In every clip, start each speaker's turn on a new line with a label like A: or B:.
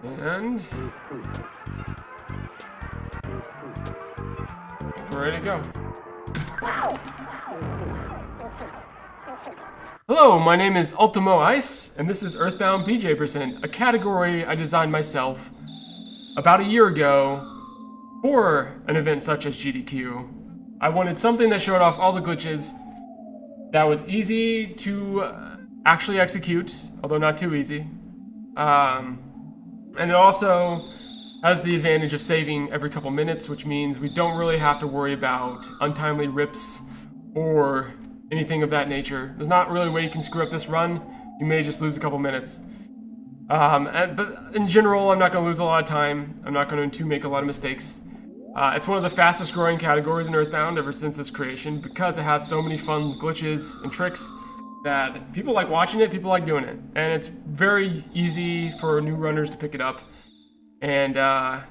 A: And we're ready to go. Hello, my name is Ultimo Ice, and this is EarthBound PJ%, a category I designed myself about a year ago for an event such as GDQ. I wanted something that showed off all the glitches, that was easy to actually execute, although not too easy. And it also has the advantage of saving every couple minutes, which means we don't really have to worry about untimely rips or anything of that nature. There's not really a way you can screw up this run. You may just lose a couple minutes. But in general, I'm not going to lose a lot of time. I'm not going to make a lot of mistakes. It's one of the fastest growing categories in EarthBound ever since its creation because it has so many fun glitches and tricks that people like watching it, people like doing it. And it's very easy for new runners to pick it up and kind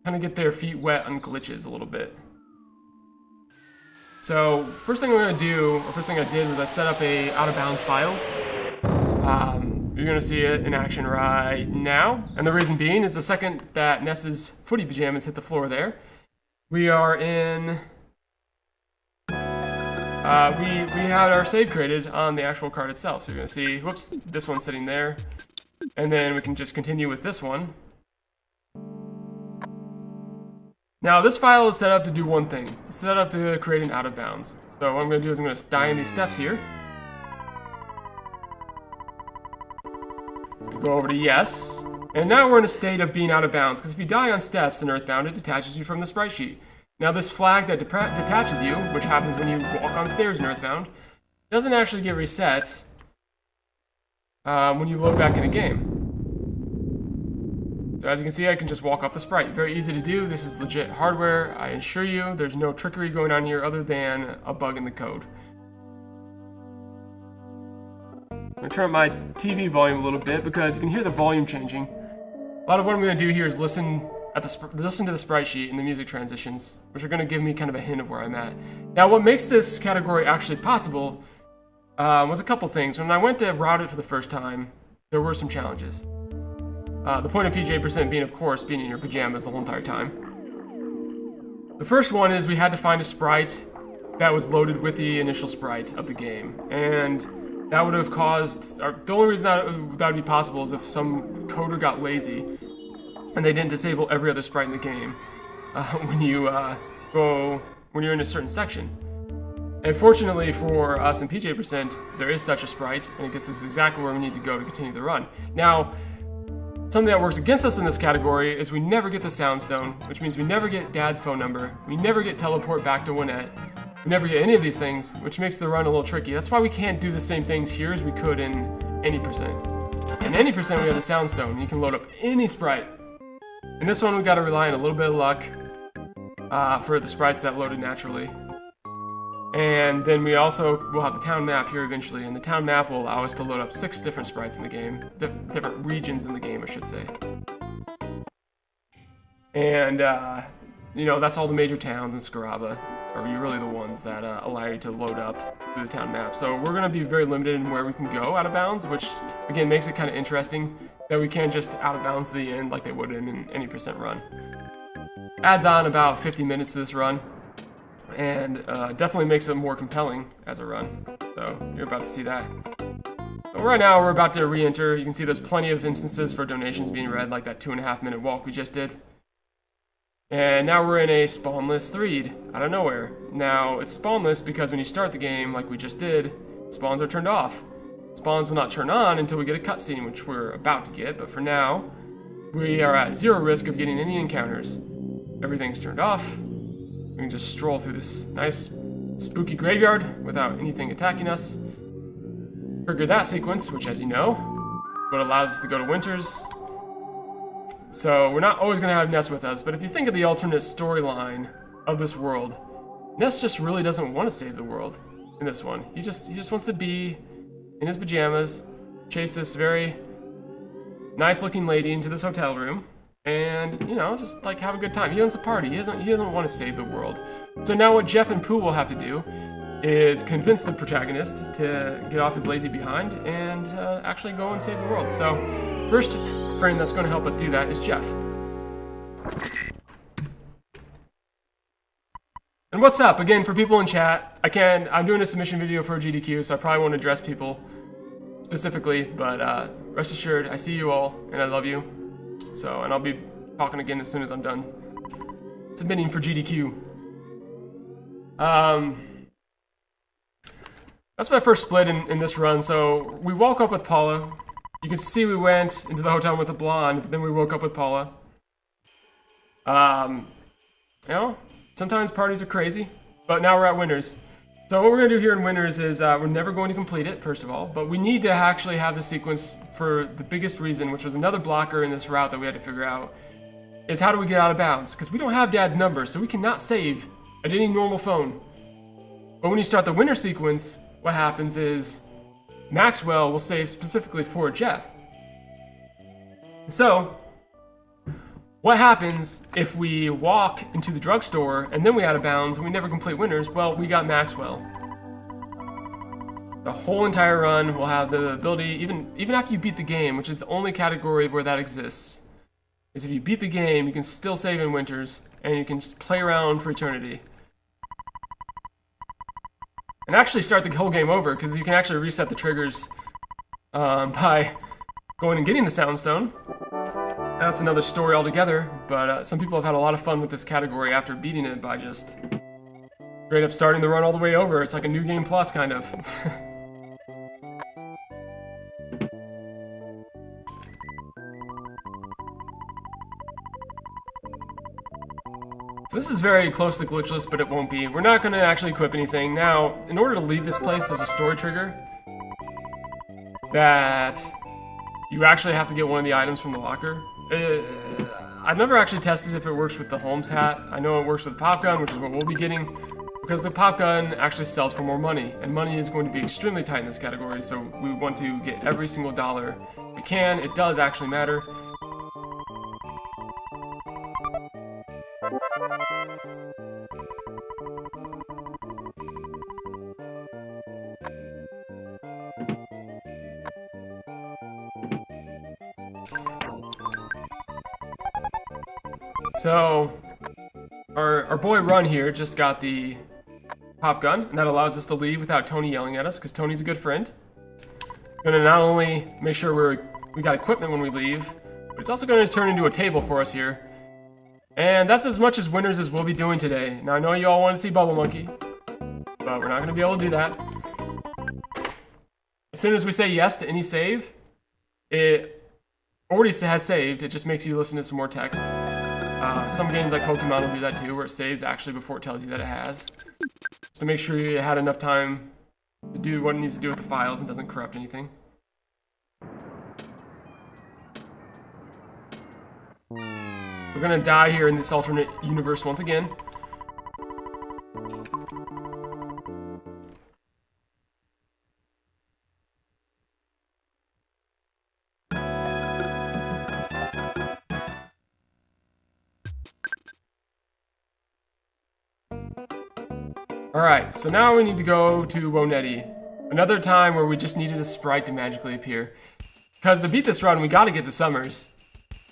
A: of get their feet wet on glitches a little bit. So first thing I'm going to do, or first thing I did, was I set up a out of bounds file. You're going to see it in action right now. And the reason being is the second that Ness's footy pajamas hit the floor there, we are in... we had our save created on the actual card itself. So you're going to see, whoops, this one's sitting there. And then we can just continue with this one. Now this file is set up to do one thing. It's set up to create an out of bounds. So what I'm going to do is I'm going to die in these steps here. Go over to yes. And now we're in a state of being out of bounds, because if you die on steps in EarthBound, it detaches you from the sprite sheet. Now this flag that detaches you, which happens when you walk on stairs in EarthBound, doesn't actually get reset when you load back in a game. So as you can see, I can just walk off the sprite. Very easy to do. This is legit hardware. I assure you, there's no trickery going on here other than a bug in the code. I'm going to turn up my TV volume a little bit because you can hear the volume changing. A lot of what I'm going to do here is listen to the sprite sheet and the music transitions, which are going to give me kind of a hint of where I'm at. Now, what makes this category actually possible was a couple things. When I went to route it for the first time, there were some challenges. The point of PJ% being, of course, being in your pajamas the whole entire time. The first one is we had to find a sprite that was loaded with the initial sprite of the game, and that would have caused... the only reason that would be possible is if some coder got lazy and they didn't disable every other sprite in the game when you're in a certain section. And fortunately for us in PJ%, there is such a sprite, and it gets us exactly where we need to go to continue the run. Now, something that works against us in this category is we never get the Soundstone, which means we never get Dad's phone number, we never get teleport back to Winnette, we never get any of these things, which makes the run a little tricky. That's why we can't do the same things here as we could in any %. In any %, we have the Soundstone, and you can load up any sprite. In this one, we've got to rely on a little bit of luck for the sprites that loaded naturally. And then we also will have the town map here eventually, and the town map will allow us to load up 6 different sprites in the game, different regions in the game, I should say. And, that's all the major towns in Scaraba are really the ones that allow you to load up through the town map. So we're going to be very limited in where we can go out of bounds, which, again, makes it kind of interesting that we can't just out of bounds to the end like they would in any % run. Adds on about 50 minutes to this run, and definitely makes it more compelling as a run. So you're about to see that. So right now we're about to re-enter. You can see there's plenty of instances for donations being read, like that 2.5 minute walk we just did. And now we're in a spawnless threed out of nowhere. Now it's spawnless because when you start the game, like we just did, spawns are turned off. Spawns will not turn on until we get a cutscene, which we're about to get, but for now, we are at 0 risk of getting any encounters. Everything's turned off. We can just stroll through this nice, spooky graveyard without anything attacking us. Trigger that sequence, which, as you know, what allows us to go to Winters. So we're not always going to have Ness with us, but if you think of the alternate storyline of this world, Ness just really doesn't want to save the world in this one. He just wants to be in his pajamas, chase this very nice-looking lady into this hotel room, and, just, like, have a good time. He wants to party. He doesn't want to save the world. So now what Jeff and Pooh will have to do is convince the protagonist to get off his lazy behind and actually go and save the world. So, first, friend that's going to help us do that is Jeff. And what's up? Again, for people in chat, I'm doing a submission video for GDQ, so I probably won't address people specifically, but rest assured, I see you all, and I love you. So, and I'll be talking again as soon as I'm done submitting for GDQ. That's my first split in this run. So we woke up with Paula. You can see we went into the hotel with the blonde, but then we woke up with Paula. You know, sometimes parties are crazy, but now we're at Winners. So what we're going to do here in Winners is we're never going to complete it, first of all, but we need to actually have the sequence for the biggest reason, which was another blocker in this route that we had to figure out, is how do we get out of bounds? Because we don't have Dad's number, so we cannot save at any normal phone. But when you start the winner sequence, what happens is Maxwell will save specifically for Jeff. So, what happens if we walk into the drugstore and then we out of bounds and we never complete Winners? Well, we got Maxwell. The whole entire run will have the ability, even after you beat the game, which is the only category where that exists, is if you beat the game, you can still save in Winters, and you can just play around for eternity. And actually start the whole game over, because you can actually reset the triggers by going and getting the Soundstone. That's another story altogether, but some people have had a lot of fun with this category after beating it by just straight up starting the run all the way over. It's like a New Game Plus, kind of. So this is very close to glitchless, but it won't be. We're not going to actually equip anything. Now, in order to leave this place, there's a story trigger that you actually have to get one of the items from the locker. I've never actually tested if it works with the Holmes hat. I know it works with the pop gun, which is what we'll be getting, because the pop gun actually sells for more money, and money is going to be extremely tight in this category, so we want to get every single dollar we can. It does actually matter. So, our boy Run here just got the pop gun, and that allows us to leave without Tony yelling at us, because Tony's a good friend. Gonna not only make sure we got equipment when we leave, but it's also gonna turn into a table for us here. And that's as much as Winners as we'll be doing today. Now I know you all want to see Bubble Monkey, but we're not gonna be able to do that. As soon as we say yes to any save, it already has saved, it just makes you listen to some more text. Some games like Pokemon will do that too, where it saves actually before it tells you that it has. Just to make sure you had enough time to do what it needs to do with the files and doesn't corrupt anything. We're gonna die here in this alternate universe once again. Alright, so now we need to go to Wonetti. Another time where we just needed a sprite to magically appear. Because to beat this run, we gotta get to Summers.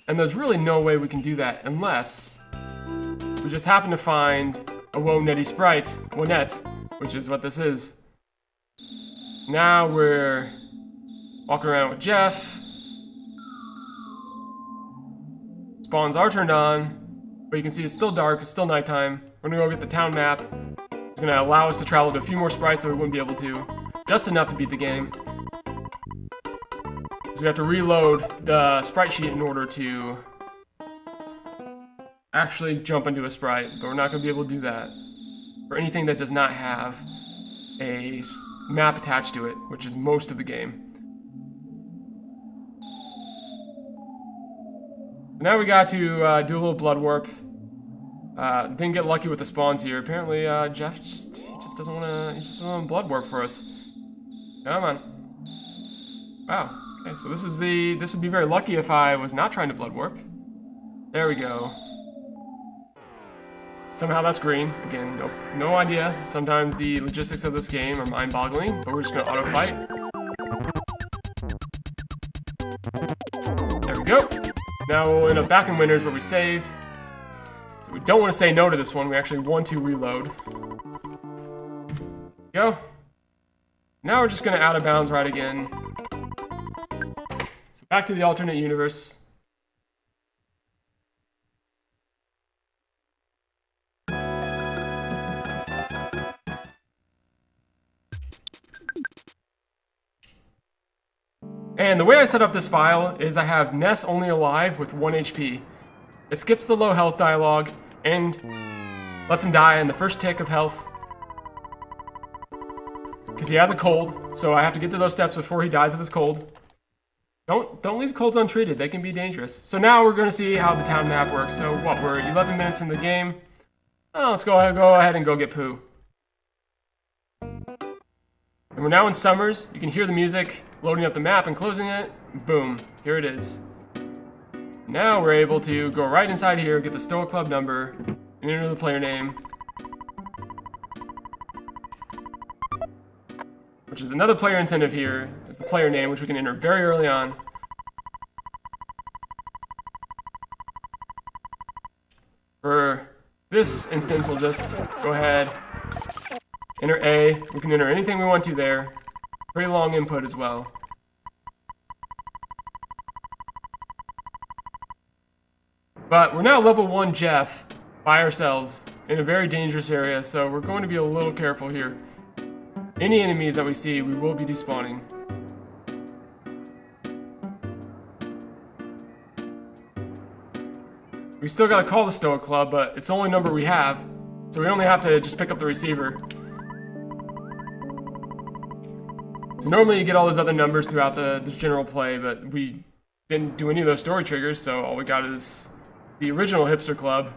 A: And there's really no way we can do that unless we just happen to find a Wonetti sprite, Wonette, which is what this is. Now we're walking around with Jeff. Spawns are turned on, but you can see it's still dark, it's still nighttime. We're gonna go get the town map. It's gonna allow us to travel to a few more sprites that we wouldn't be able to. Just enough to beat the game. So we have to reload the sprite sheet in order to actually jump into a sprite, but we're not gonna be able to do that for anything that does not have a map attached to it, which is most of the game. Now we got to do a little blood warp. Didn't get lucky with the spawns here. Apparently, Jeff just doesn't want to. He just doesn't want blood warp for us. Come on. Wow. Okay, so this would be very lucky if I was not trying to blood warp. There we go. Somehow that's green. Again, no idea. Sometimes the logistics of this game are mind-boggling, but we're just gonna auto fight. There we go. go. Now we'll end up back in winners where we saved. So we don't want to say no to this one. We actually want to reload. Go. Now we're just going to out of bounds right again. So back to the alternate universe. And the way I set up this file is I have Ness only alive with 1 HP. It skips the low health dialogue and lets him die in the first tick of health. Because he has a cold, so I have to get to those steps before he dies of his cold. Don't leave colds untreated, they can be dangerous. So now we're going to see how the town map works. So what, we're 11 minutes in the game. Oh, let's go ahead and go get poo. And we're now in Summers. You can hear the music loading up the map and closing it. Boom, here it is. Now we're able to go right inside here, get the Stoa Club number, and enter the player name. Which is another player incentive here, is the player name, which we can enter very early on. For this instance, we'll just go ahead, enter A. We can enter anything we want to there. Pretty long input as well. But we're now level 1 Jeff by ourselves in a very dangerous area, so we're going to be a little careful here. Any enemies that we see, we will be despawning. We still gotta call the Stoa Club, but it's the only number we have, so we only have to just pick up the receiver. So normally you get all those other numbers throughout the general play, but we didn't do any of those story triggers, so all we got is the original Hipster Club.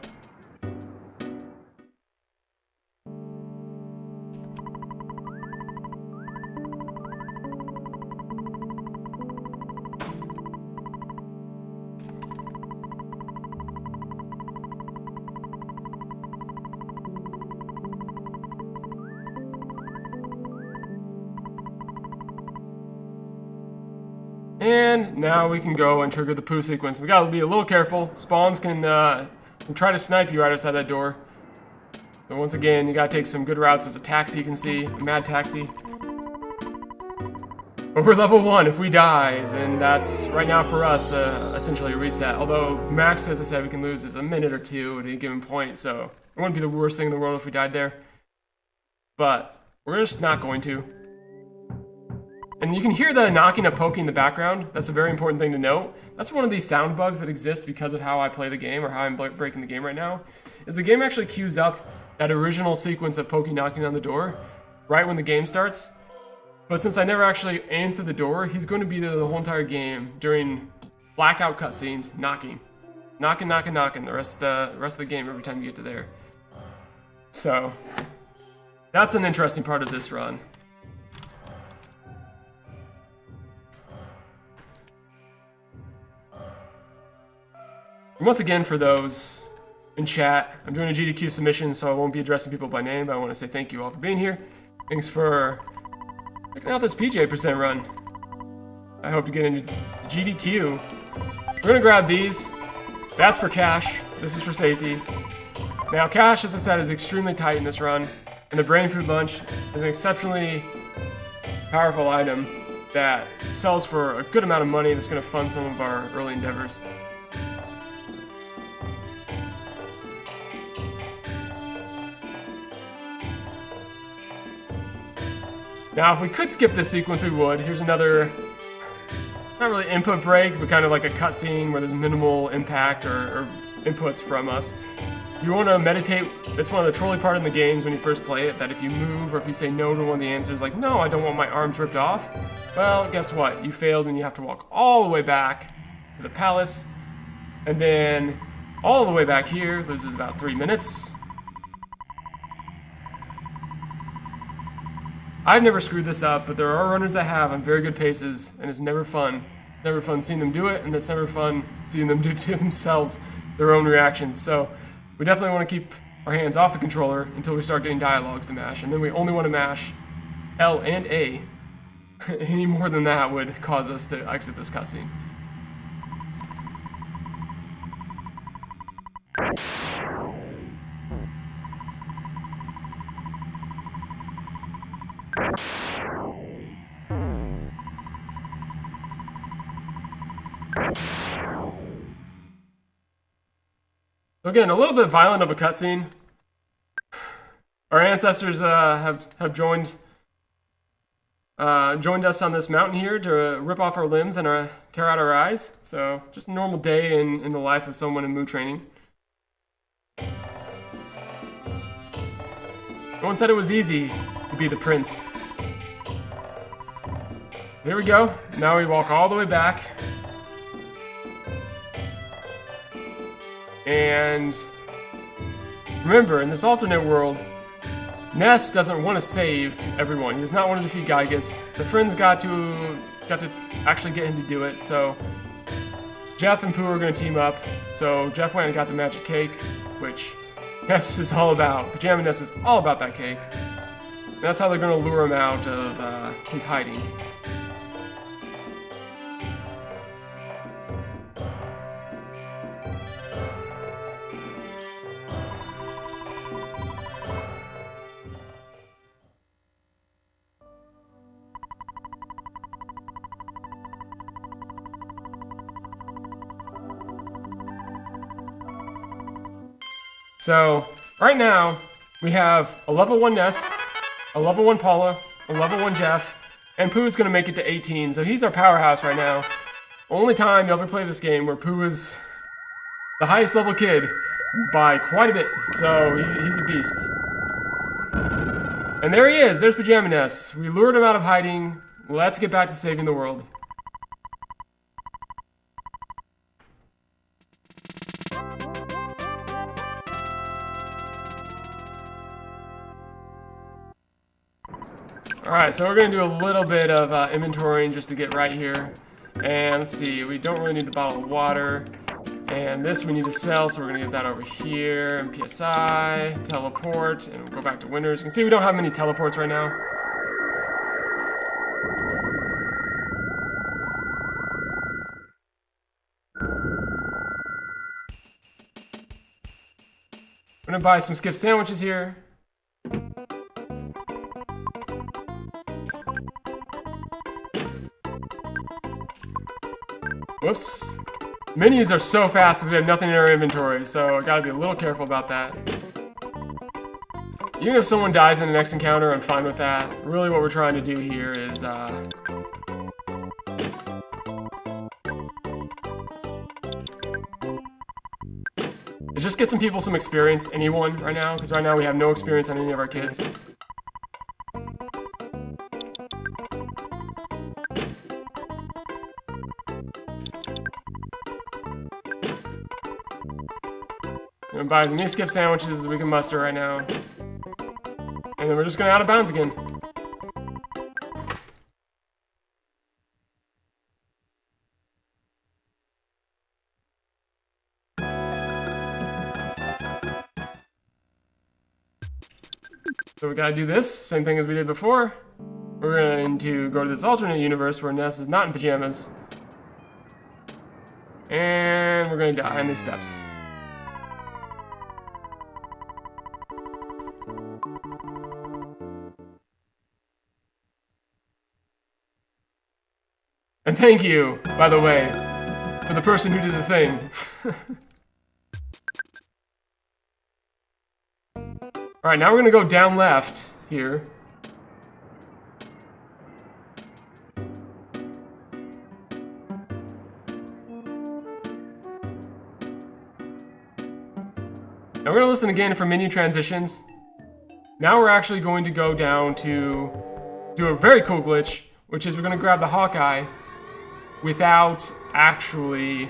A: And now we can go and trigger the poo sequence. We gotta be a little careful. Spawns can try to snipe you right outside that door. So once again, you gotta take some good routes. There's a taxi you can see, a mad taxi. But we're level 1. If we die, then that's, right now for us, essentially a reset. Although max, as I said, we can lose is a minute or two at any given point, so it wouldn't be the worst thing in the world if we died there. But we're just not going to. And you can hear the knocking of poking in the background. That's a very important thing to note. That's one of these sound bugs that exist because of how I play the game, or how I'm breaking the game right now, is the game actually queues up that original sequence of Pokey knocking on the door right when the game starts. But since I never actually answered the door, he's going to be there the whole entire game during blackout cutscenes, knocking. Knocking, knocking, knocking the rest of the game every time you get to there. So, that's an interesting part of this run. And once again, for those in chat, I'm doing a GDQ submission, so I won't be addressing people by name, but I want to say thank you all for being here. Thanks for checking out this PJ% run. I hope to get into GDQ. We're going to grab these. That's for cash. This is for safety. Now, cash, as I said, is extremely tight in this run, and the Brain Food Lunch is an exceptionally powerful item that sells for a good amount of money that's going to fund some of our early endeavors. Now, if we could skip this sequence, we would. Here's another, not really input break, but kind of like a cutscene where there's minimal impact or inputs from us. You want to meditate. That's one of the trolly part in the games when you first play it, that if you move or if you say no to one of the answers, like, no, I don't want my arms ripped off, well, guess what? You failed and you have to walk all the way back to the palace, and then all the way back here. This is about 3 minutes. I've never screwed this up, but there are runners that have on very good paces, and it's never fun. Never fun seeing them do it, and it's never fun seeing them do to themselves their own reactions. So we definitely want to keep our hands off the controller until we start getting dialogues to mash, and then we only want to mash L and A. Any more than that would cause us to exit this cutscene. So again, a little bit violent of a cutscene. Our ancestors have joined us on this mountain here to rip off our limbs and tear out our eyes. So just a normal day in the life of someone in Mu training. No one said it was easy to be the prince. Here we go. Now we walk all the way back. And remember, in this alternate world, Ness doesn't want to save everyone. He does not want to defeat Gygus. The friends got to actually get him to do it. So Jeff and Pooh are going to team up. So Jeff went and got the magic cake, which Ness is all about. Pajama Ness is all about that cake. And that's how they're going to lure him out of his hiding. So, right now, we have a level 1 Ness, a level 1 Paula, a level 1 Jeff, and Pooh's gonna make it to 18, so he's our powerhouse right now. Only time you'll ever play this game where Pooh is the highest level kid by quite a bit, so he's a beast. And there he is, there's Pajama Ness. We lured him out of hiding. Let's get back to saving the world. Alright, so we're going to do a little bit of inventorying just to get right here. And let's see, we don't really need the bottle of water. And this we need to sell, so we're going to give that over here. And PSI, teleport, and we'll go back to winners. You can see we don't have many teleports right now. I'm going to buy some skip sandwiches here. Whoops. Menus are so fast because we have nothing in our inventory, so I gotta be a little careful about that. Even if someone dies in the next encounter, I'm fine with that. Really what we're trying to do here is, just get some people some experience, anyone, right now, because right now we have no experience on any of our kids. I'm gonna buy as many skip sandwiches as we can muster right now. And then we're just going out of bounds again. So we gotta do this, same thing as we did before. We're going to go to this alternate universe where Ness is not in pajamas. And we're gonna die on these steps. And thank you, by the way, for the person who did the thing. Alright, now we're gonna go down left here. Now we're gonna listen again for menu transitions. Now we're actually going to go down to do a very cool glitch, which is we're gonna grab the Hawkeye without actually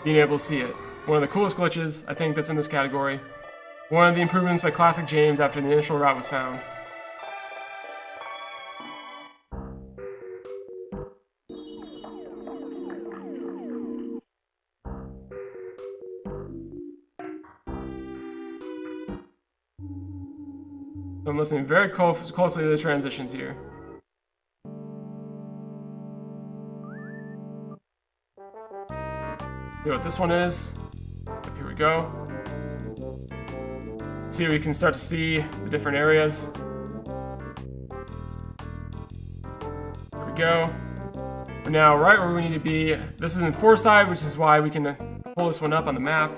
A: being able to see it. One of the coolest glitches, I think, that's in this category. One of the improvements by Classic James after the initial route was found. So I'm listening very closely to the transitions here. See what this one is. Up here we go. See, we can start to see the different areas. There we go. We're now right where we need to be. This is in Foresight, which is why we can pull this one up on the map.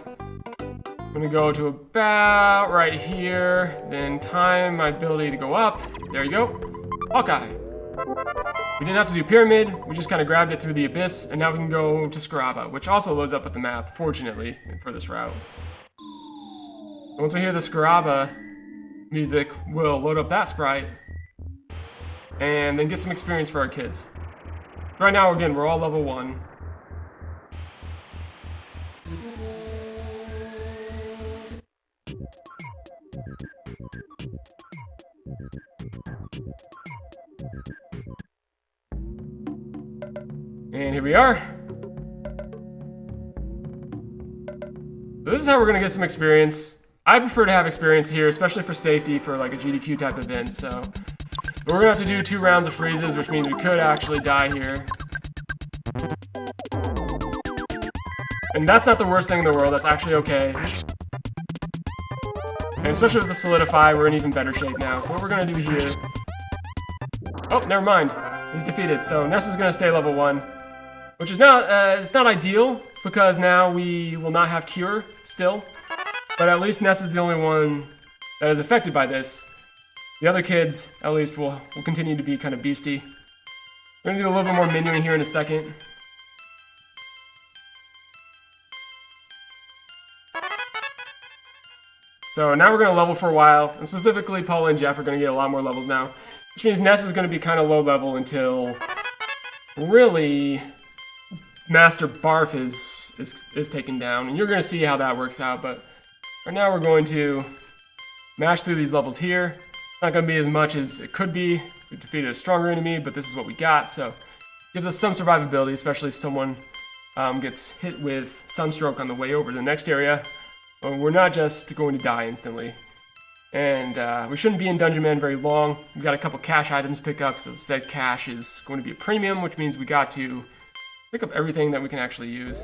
A: I'm gonna go to about right here, then time my ability to go up. There you go. Hawkeye. We didn't have to do pyramid, we just kind of grabbed it through the abyss, and now we can go to Scaraba, which also loads up with the map, fortunately, for this route. Once we hear the Scaraba music, we'll load up that sprite, and then get some experience for our kids. Right now, again, we're all level 1. And here we are. So this is how we're gonna get some experience. I prefer to have experience here, especially for safety, for like a GDQ type event, so. But we're gonna have to do 2 rounds of freezes, which means we could actually die here. And that's not the worst thing in the world, that's actually okay. And especially with the solidify, we're in even better shape now. So what we're gonna do here... Oh, never mind. He's defeated, so Ness is gonna stay level 1. Which is not, it's not ideal, because now we will not have Cure, still. But at least Ness is the only one that is affected by this. The other kids, at least, will continue to be kind of beastie. We're gonna do a little bit more menuing here in a second. So now we're gonna level for a while, and specifically Paula and Jeff are gonna get a lot more levels now. Which means Ness is gonna be kind of low level until, really, Master Barf is taken down, and you're gonna see how that works out, but right now we're going to mash through these levels here. It's not gonna be as much as it could be if we defeated a stronger enemy, but this is what we got, so gives us some survivability, especially if someone gets hit with sunstroke on the way over to the next area. Well, we're not just going to die instantly. And we shouldn't be in Dungeon Man very long. We've got a couple cash items to pick up, so said cash is going to be a premium, which means we got to pick up everything that we can actually use.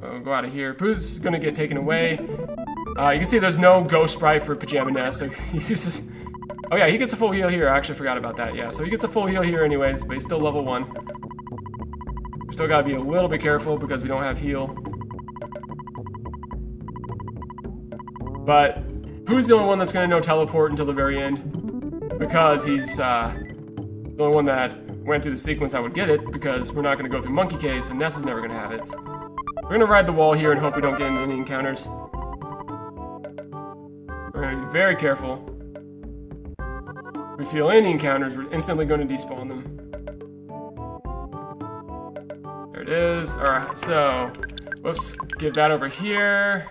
A: We'll go out of here. Pooh's gonna get taken away. You can see there's no ghost sprite for Pajama Nest, so he uses... Oh yeah, he gets a full heal here. I actually forgot about that, yeah. So he gets a full heal here anyways, but he's still level 1. We still gotta be a little bit careful because we don't have heal. But Pooh's the only one that's gonna know teleport until the very end, because he's the only one that went through the sequence I would get it, because we're not gonna go through Monkey Cave, so Ness is never gonna have it. We're gonna ride the wall here and hope we don't get into any encounters. We're gonna be very careful. If we feel any encounters, we're instantly going to despawn them. There it is. Alright, so, whoops, get that over here.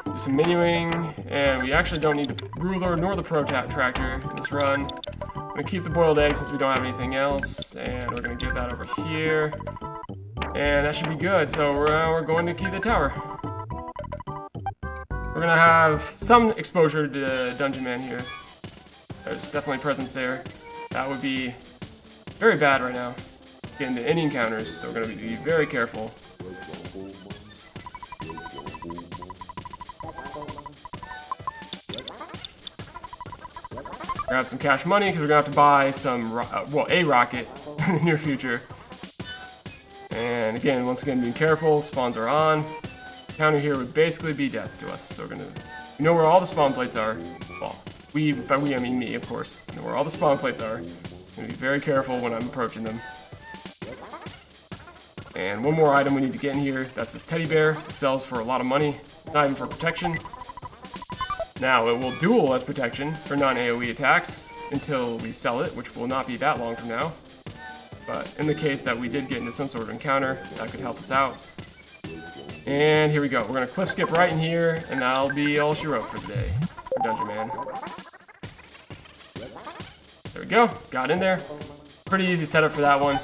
A: Do some menuing, and we actually don't need the ruler nor the tractor in this run. I'm gonna keep the boiled egg since we don't have anything else, and we're gonna give that over here. And that should be good, so we're going to keep the tower. We're gonna have some exposure to Dungeon Man here. There's definitely presence there. That would be very bad right now. Get into any encounters, so we're gonna be very careful. Grab some cash money because we're gonna have to buy some, a rocket in the near future. And again, once again, being careful. Spawns are on. The counter here would basically be death to us. So we're gonna, you know where all the spawn plates are. Well, by we I mean me, of course. You know where all the spawn plates are. I'm gonna be very careful when I'm approaching them. And one more item we need to get in here. That's this teddy bear. It sells for a lot of money. It's not even for protection. Now, it will duel as protection for non-AoE attacks until we sell it, which will not be that long from now. But in the case that we did get into some sort of encounter, that could help us out. And here we go. We're going to cliff skip right in here, and that'll be all she wrote for today. For Dungeon Man. There we go. Got in there. Pretty easy setup for that one.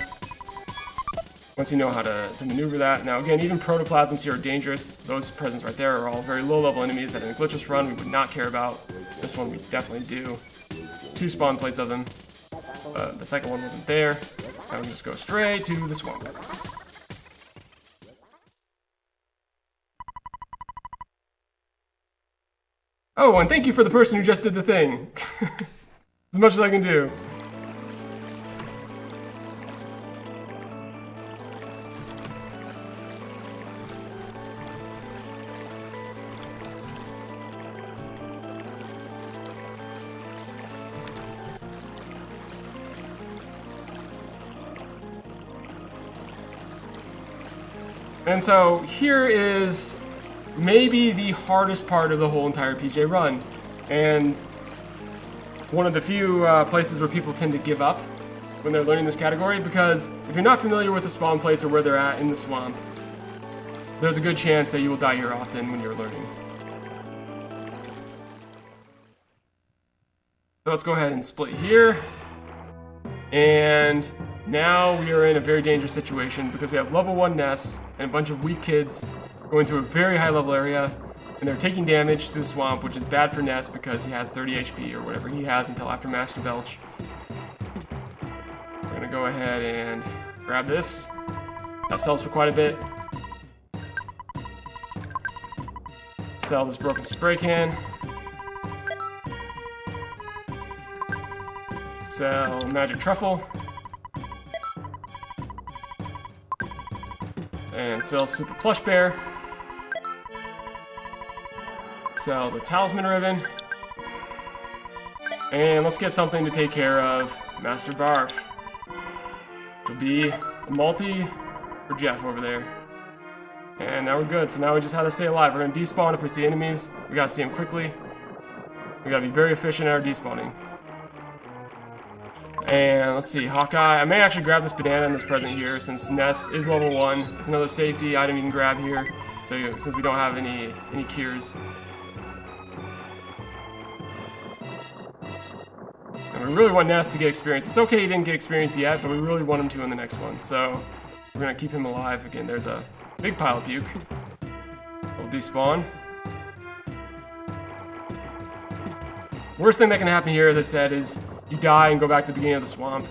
A: Once you know how to maneuver that. Now again, even protoplasms here are dangerous. Those presents right there are all very low-level enemies that in a glitchless run we would not care about. This one we definitely do. 2 spawn plates of them. The second one wasn't there. Now we just go straight to the swamp. Oh, and thank you for the person who just did the thing. As much as I can do. And so here is maybe the hardest part of the whole entire PJ run, and one of the few places where people tend to give up when they're learning this category, because if you're not familiar with the spawn plates or where they're at in the swamp, there's a good chance that you will die here often when you're learning. So let's go ahead and split here. And now we are in a very dangerous situation because we have level 1 nests and a bunch of weak kids going to a very high level area, and they're taking damage through the swamp, which is bad for Ness because he has 30 HP or whatever he has until after Master Belch. We're gonna go ahead and grab this. That sells for quite a bit. Sell this broken spray can. Sell magic truffle. And sell super plush bear. Sell the talisman ribbon. And let's get something to take care of Master Barf. Which will be the multi for Jeff over there. And now we're good. So now we just have to stay alive. We're gonna despawn if we see enemies. We gotta see them quickly. We gotta be very efficient at our despawning. And let's see, Hawkeye. I may actually grab this banana in this present here since Ness is level 1. It's another safety item you can grab here. So since we don't have any cures. And we really want Ness to get experience. It's okay he didn't get experience yet, but we really want him to in the next one. So we're gonna keep him alive. Again, there's a big pile of puke. We'll despawn. Worst thing that can happen here, as I said, is you die and go back to the beginning of the swamp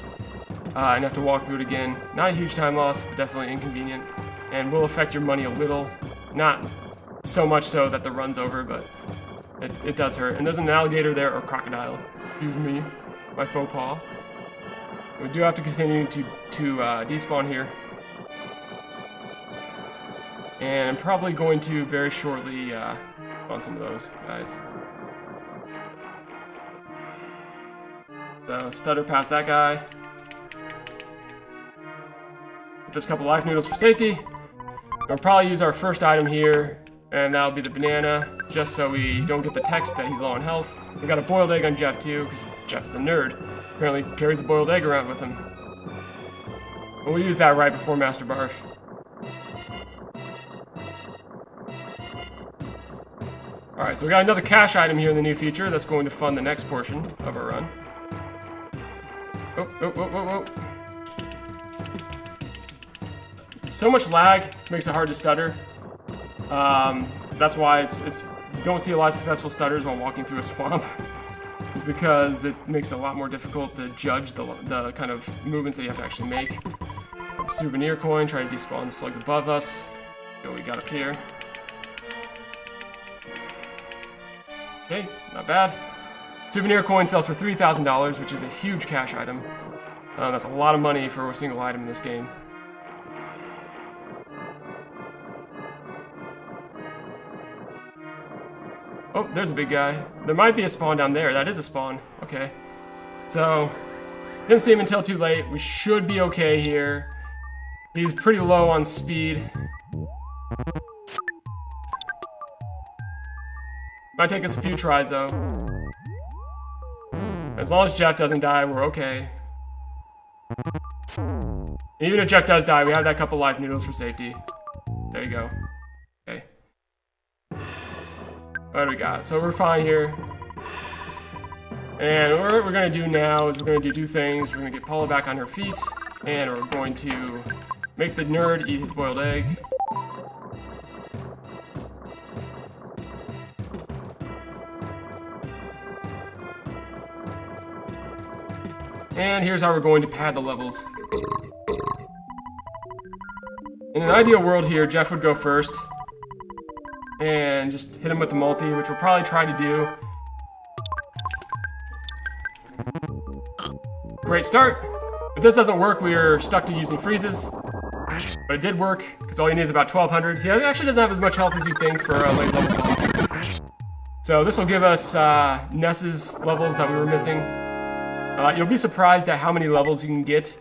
A: and have to walk through it again. Not a huge time loss, but definitely inconvenient. And will affect your money a little. Not so much so that the run's over, but it does hurt. And there's an alligator there, or crocodile. Excuse me, my faux pas. We do have to continue to despawn here. And I'm probably going to very shortly on some of those guys. So stutter past that guy. Get this couple life noodles for safety. We'll probably use our first item here, and that'll be the banana, just so we don't get the text that he's low on health. We got a boiled egg on Jeff too, because Jeff's a nerd. Apparently carries a boiled egg around with him. But we'll use that right before Master Barf. Alright, so we got another cash item here in the new feature that's going to fund the next portion of our run. Oh. So much lag makes it hard to stutter. That's why you don't see a lot of successful stutters while walking through a swamp. It's because it makes it a lot more difficult to judge the kind of movements that you have to actually make. Souvenir coin, try to despawn the slugs above us. See what we got up here. Okay, not bad. Souvenir coin sells for $3,000, which is a huge cash item. That's a lot of money for a single item in this game. Oh, there's a big guy. There might be a spawn down there. That is a spawn. Okay. So, didn't see him until too late. We should be okay here. He's pretty low on speed. Might take us a few tries, though. As long as Jeff doesn't die, we're okay. Even if Jeff does die, we have that couple life noodles for safety. There you go. Okay. What do we got? So we're fine here. And what we're going to do now is we're going to do two things. We're going to get Paula back on her feet, and we're going to make the nerd eat his boiled egg. And here's how we're going to pad the levels. In an ideal world here, Jeff would go first. And just hit him with the multi, which we'll probably try to do. Great start. If this doesn't work, we are stuck to using freezes. But it did work, because all you need is about 1200. He actually doesn't have as much health as you think for a late level boss. So this will give us Ness's levels that we were missing. You'll be surprised at how many levels you can get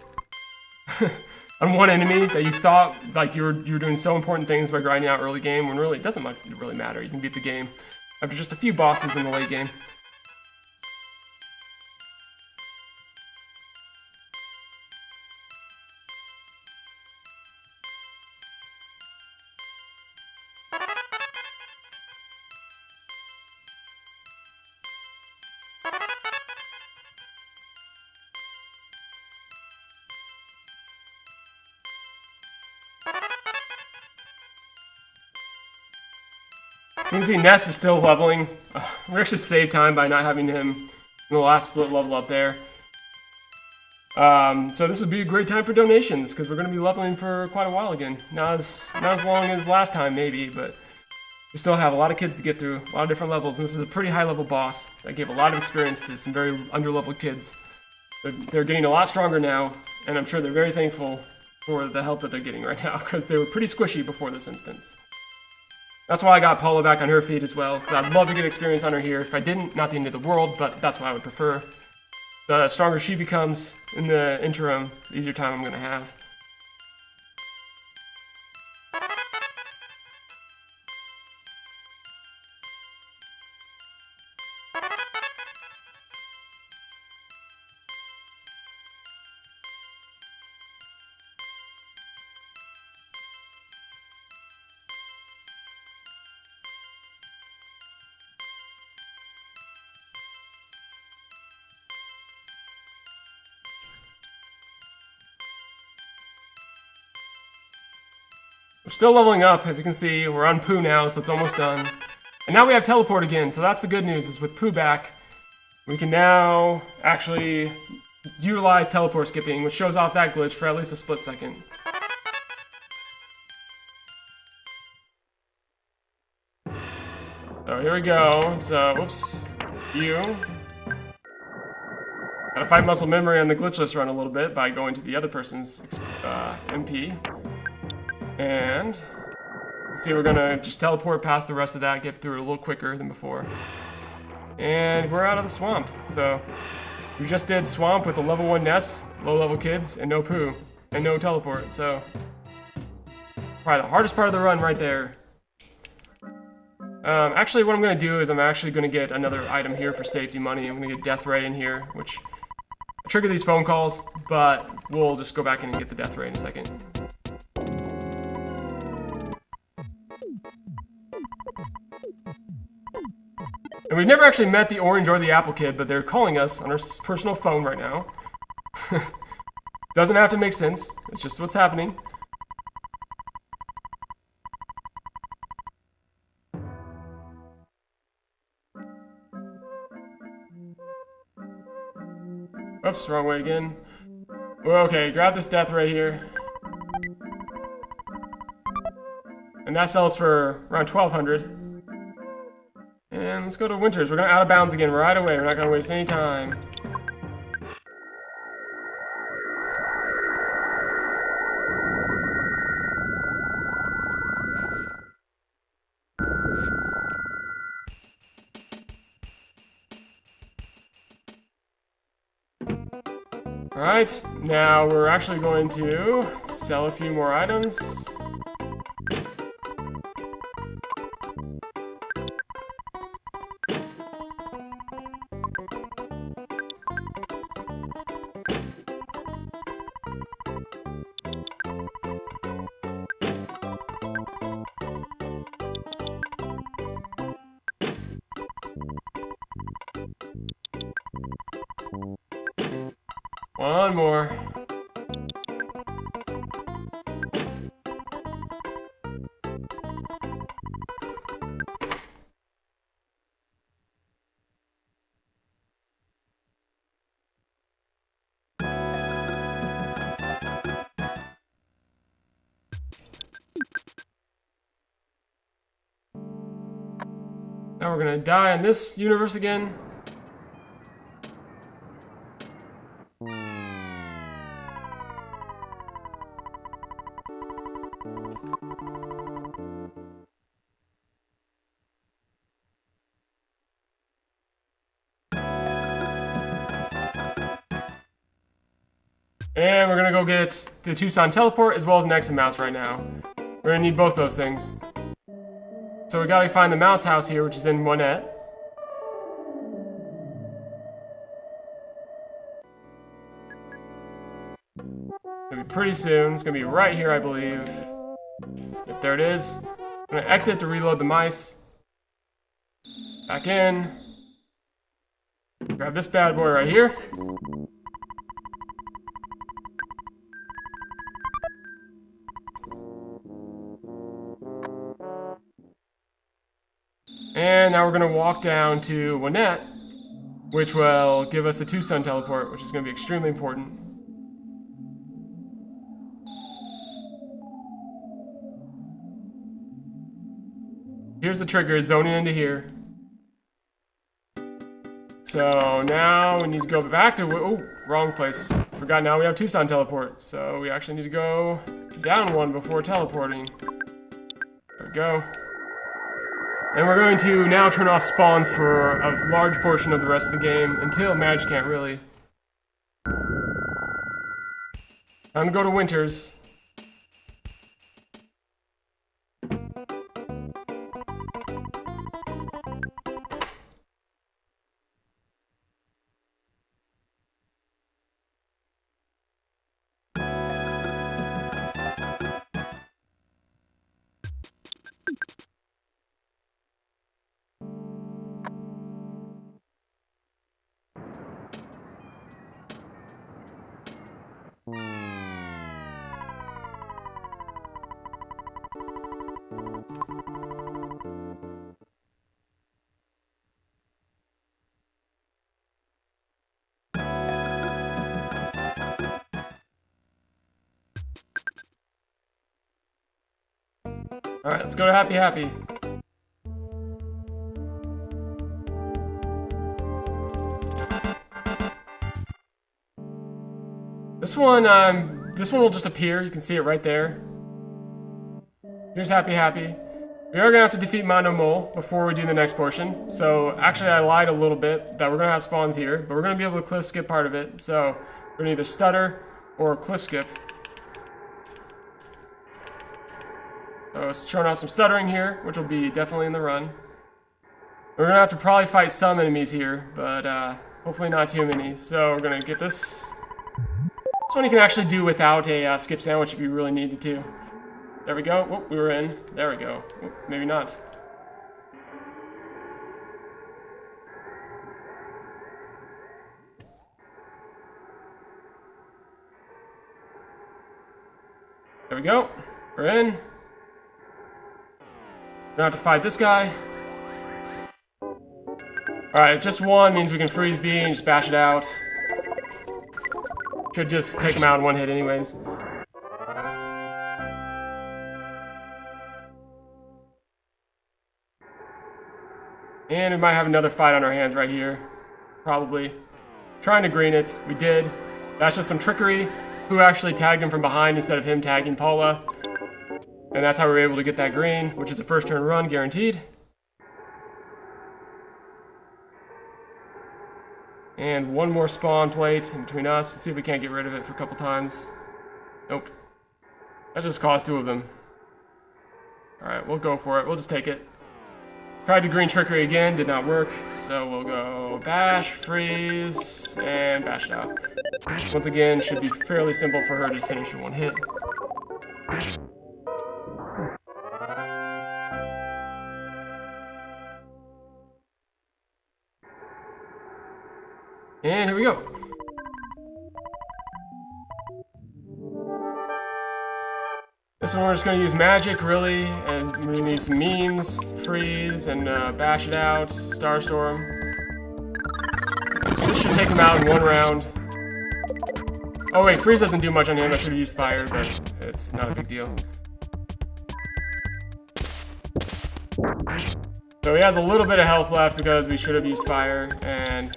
A: on one enemy that you thought like you were doing so important things by grinding out early game, when really it doesn't really matter. You can beat the game after just a few bosses in the late game. So you can see Ness is still leveling. We actually saved time by not having him in the last split level up there. So this would be a great time for donations, because we're going to be leveling for quite a while again. Not as long as last time, maybe, but we still have a lot of kids to get through, a lot of different levels, and this is a pretty high-level boss that gave a lot of experience to some very under-leveled kids. They're getting a lot stronger now, and I'm sure they're very thankful for the help that they're getting right now, because they were pretty squishy before this instance. That's why I got Paula back on her feed as well, because I'd love to get experience on her here. If I didn't, not the end of the world, but that's what I would prefer. The stronger she becomes in the interim, the easier time I'm going to have. We're still leveling up, as you can see. We're on Pooh now, so it's almost done. And now we have teleport again, so that's the good news, is with Pooh back, we can now actually utilize teleport skipping, which shows off that glitch for at least a split second. So here we go. So, whoops, you. Gotta fight muscle memory on the glitchless run a little bit by going to the other person's MP. And see, we're gonna just teleport past the rest of that, get through it a little quicker than before. And we're out of the swamp. So we just did swamp with a level 1 Ness, low level kids, and no Pooh, and no teleport. So probably the hardest part of the run right there. Actually, what I'm gonna do is I'm actually gonna get another item here for safety money. I'm gonna get Death Ray in here, which trigger these phone calls, but we'll just go back in and get the Death Ray in a second. And we've never actually met the Orange or the Apple Kid, but they're calling us on our personal phone right now. Doesn't have to make sense. It's just what's happening. Oops, wrong way again. Okay, grab this Death Ray here. And that sells for around 1,200. And let's go to Winters. We're going out of bounds again right away. We're not going to waste any time. Alright, now we're actually going to sell a few more items. One more. Now we're gonna die in this universe again. And we're gonna go get the Tucson teleport as well as an exit mouse right now. We're gonna need both those things. So we gotta find the mouse house here, which is in Monette. Gonna be pretty soon. It's gonna be right here, I believe. Yep, there it is. I'm gonna exit to reload the mice. Back in. Grab this bad boy right here. And now we're gonna walk down to Winnet, which will give us the Tucson teleport, which is gonna be extremely important. Here's the trigger, zoning into here. So now we need to go back to, oh, wrong place. Forgot now we have Tucson teleport. So we actually need to go down one before teleporting. There we go. And we're going to now turn off spawns for a large portion of the rest of the game until Magicant, really. Time to go to Winters. Alright, let's go to Happy Happy. This one will just appear. You can see it right there. Here's Happy Happy. We are gonna have to defeat Mondo Mole before we do the next portion. So actually I lied a little bit that we're gonna have spawns here, but we're gonna be able to cliff skip part of it. So we're gonna either stutter or cliff skip. So it's showing off some stuttering here, which will be definitely in the run. We're gonna have to probably fight some enemies here, but hopefully not too many. So we're gonna get this. This one you can actually do without a skip sandwich if you really needed to. There we go. Whoop, we were in. There we go. Whoop, maybe not. There we go. We're in. Gonna have to fight this guy. Alright, it's just one, means we can freeze B and just bash it out. Should just take him out in one hit anyways. And we might have another fight on our hands right here. Probably. Trying to green it. We did. That's just some trickery. Who actually tagged him from behind instead of him tagging Paula. And that's how we were able to get that green, which is a first turn run, guaranteed. And one more spawn plate in between us. Let's see if we can't get rid of it for a couple times. Nope. That just cost two of them. Alright, we'll go for it. We'll just take it. Tried the green trickery again, did not work. So we'll go bash, freeze, and bash it out. Once again, should be fairly simple for her to finish in one hit. And here we go. This one we're just going to use magic, really, and we're going to use some memes, freeze, and bash it out, Starstorm. So this should take him out in one round. Oh wait, freeze doesn't do much on him, I should have used fire, but it's not a big deal. So he has a little bit of health left because we should have used fire, and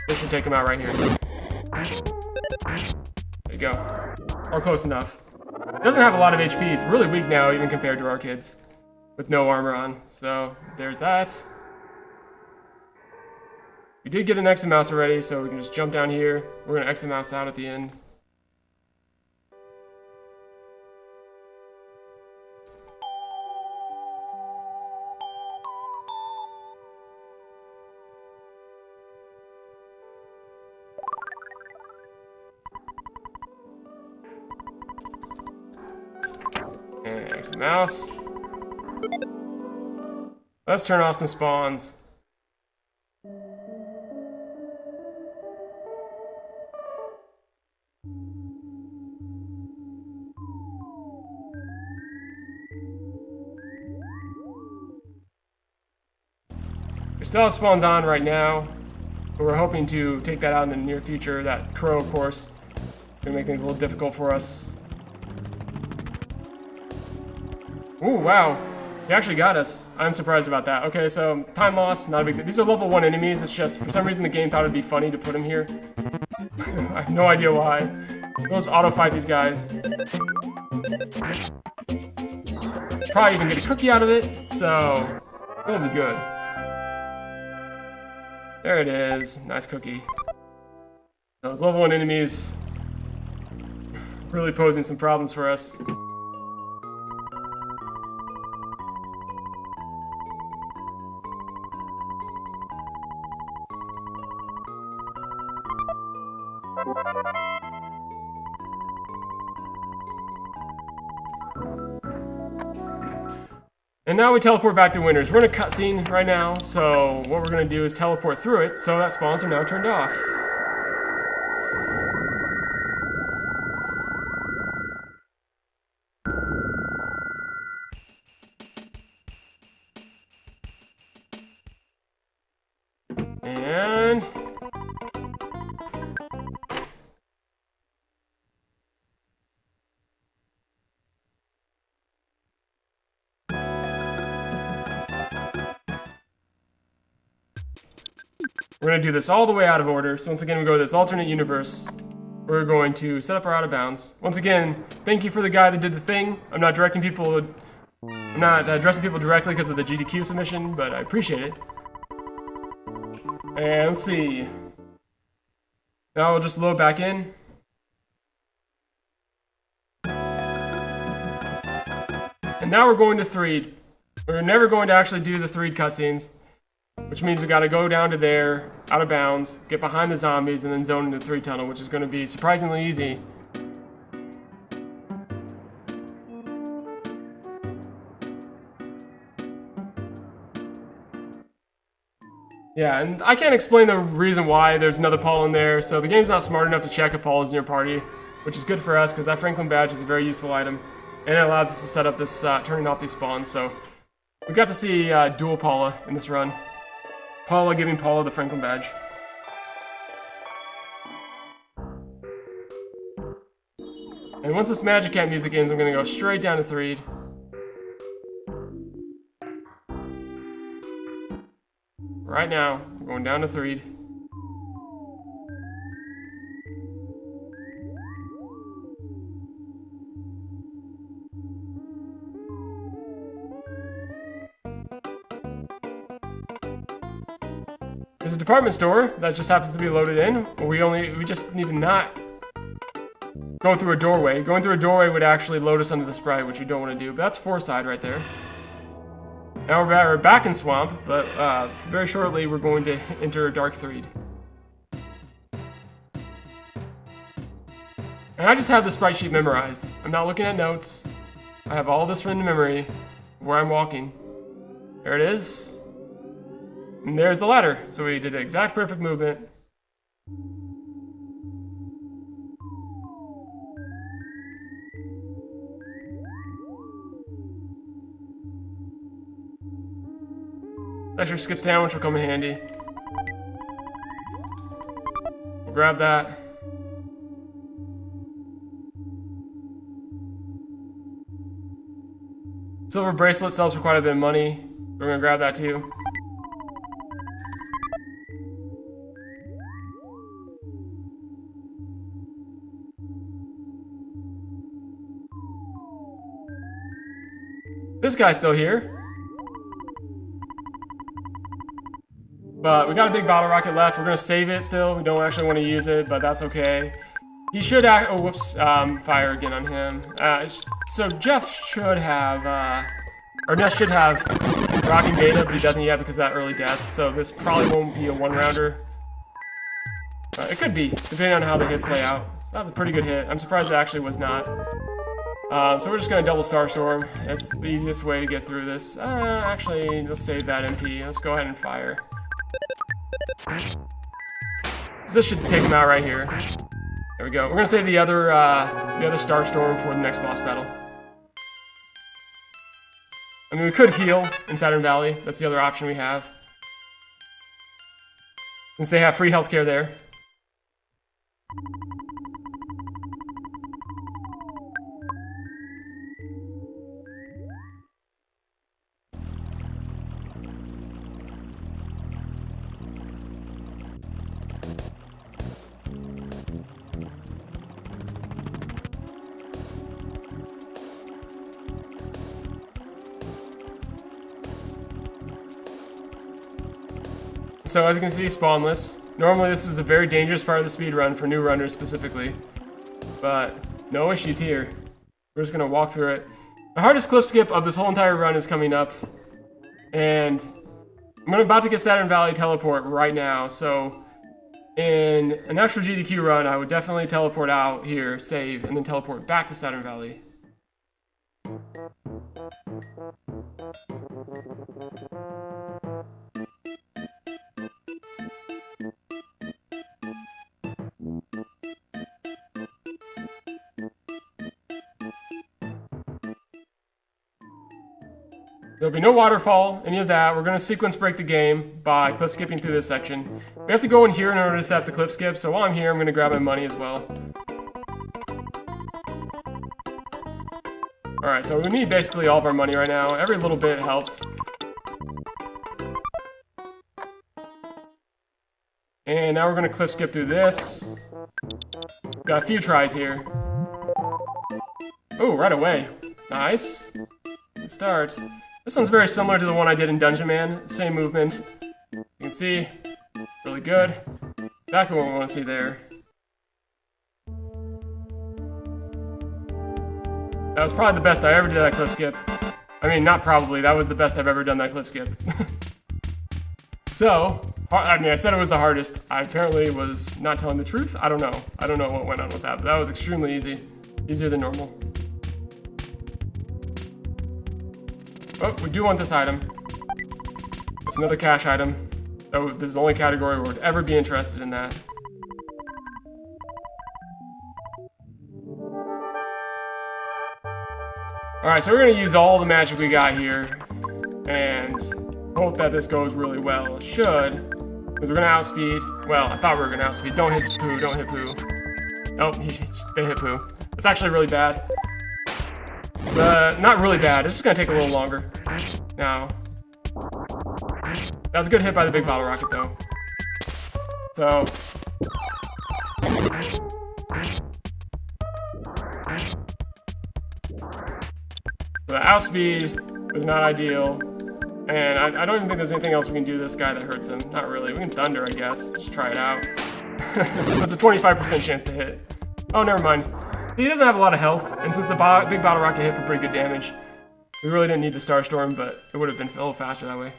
A: this should take him out right here. There you go. Or close enough. Doesn't have a lot of HP. It's really weak now, even compared to our kids, with no armor on. So there's that. We did get an exit mouse already, so we can just jump down here. We're gonna exit mouse out at the end. And exit mouse. Let's turn off some spawns. We still have spawns on right now, but we're hoping to take that out in the near future. That crow, of course, gonna make things a little difficult for us. Ooh, wow. He actually got us. I'm surprised about that. Okay, so time loss, not a big deal. These are level 1 enemies. It's just, for some reason, the game thought it'd be funny to put him here. I have no idea why. Let's auto-fight these guys. Probably even get a cookie out of it, so it'll be good. There it is. Nice cookie. Those level 1 enemies really posing some problems for us. And now we teleport back to Winners. We're in a cutscene right now, so what we're going to do is teleport through it, so that spawns are now turned off. And we're going to do this all the way out of order. So once again, we go to this alternate universe. We're going to set up our out of bounds. Once again, thank you for the guy that did the thing. I'm not directing people, I'm not addressing people directly because of the GDQ submission, but I appreciate it. And let's see. Now we'll just load back in. And now we're going to 3. We're never going to actually do the 3 cutscenes, which means we gotta go down to there, out of bounds, get behind the zombies, and then zone into the 3 tunnel, which is gonna be surprisingly easy. Yeah, and I can't explain the reason why there's another Paul in there, so the game's not smart enough to check if Paul is in your party, which is good for us, because that Franklin badge is a very useful item, and it allows us to set up this, turning off these spawns, so we got to see dual Paula in this run. Paula giving Paula the Franklin badge. And once this Magic Cat music ends, I'm gonna go straight down to Threed. Right now, I'm going down to Threed. There's a department store that just happens to be loaded in. We just need to not go through a doorway. Going through a doorway would actually load us under the sprite, which we don't want to do. But that's Foreside right there. Now we're back in Swamp, but very shortly we're going to enter Dark Threed. And I just have the sprite sheet memorized. I'm not looking at notes. I have all this written in memory where I'm walking. There it is. And there's the ladder. So we did an exact perfect movement. Extra skip sandwich will come in handy. We'll grab that. Silver bracelet sells for quite a bit of money. We're gonna grab that too. This guy's still here. But we got a big bottle rocket left. We're gonna save it still. We don't actually want to use it, but that's okay. He should act. Oh, whoops! Fire again on him. So Jeff should have, or Ness should have rocking beta, but he doesn't yet because of that early death. So this probably won't be a one-rounder. It could be, depending on how the hits lay out. So that was a pretty good hit. I'm surprised it actually was not. So we're just gonna double Starstorm. That's the easiest way to get through this. Actually, let's save that MP. Let's go ahead and fire. This should take him out right here. There we go. We're gonna save the other Starstorm for the next boss battle. I mean, we could heal in Saturn Valley. That's the other option we have, since they have free healthcare there. So as you can see, spawnless. Normally this is a very dangerous part of the speedrun for new runners specifically, but no issues here. We're just gonna walk through it. The hardest cliff skip of this whole entire run is coming up, and I'm about to get Saturn Valley teleport right now, so in an actual GDQ run, I would definitely teleport out here, save, and then teleport back to Saturn Valley. There'll be no waterfall, any of that. We're going to sequence break the game by cliff skipping through this section. We have to go in here in order to set up the cliff skip, so while I'm here, I'm going to grab my money as well. Alright, so we need basically all of our money right now. Every little bit helps. And now we're going to cliff skip through this. Got a few tries here. Oh, right away. Nice. Good start. This one's very similar to the one I did in Dungeon Man. Same movement. You can see, really good. Exactly what we want to see there. That was probably the best I ever did that cliff skip. I mean, not probably. That was the best I've ever done that cliff skip. So, I mean, I said it was the hardest. I apparently was not telling the truth. I don't know. I don't know what went on with that, but that was extremely easy. Easier than normal. Oh, we do want this item. It's another cash item. Oh, this is the only category where we'd ever be interested in that. Alright, so we're going to use all the magic we got here. And hope that this goes really well. It should. Because we're going to outspeed. Well, I thought we were going to outspeed. Don't hit poo, don't hit poo. Nope, they hit poo. It's actually really bad. Not really bad. It's just gonna take a little longer. Now, that was a good hit by the big bottle rocket, though. So, the outspeed was not ideal, and I don't even think there's anything else we can do to this guy that hurts him. Not really. We can thunder, I guess. Just try it out. There's a 25% chance to hit. Oh, never mind. He doesn't have a lot of health, and since the big bottle rocket hit for pretty good damage, we really didn't need the Starstorm, but it would have been a little faster that way.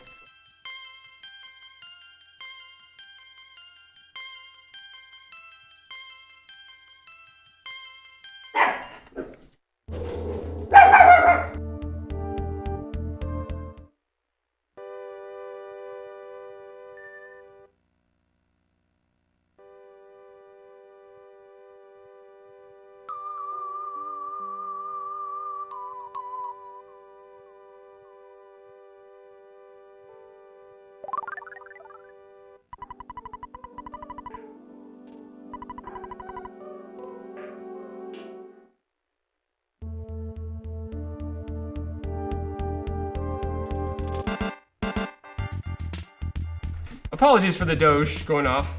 A: Apologies for the Doge going off.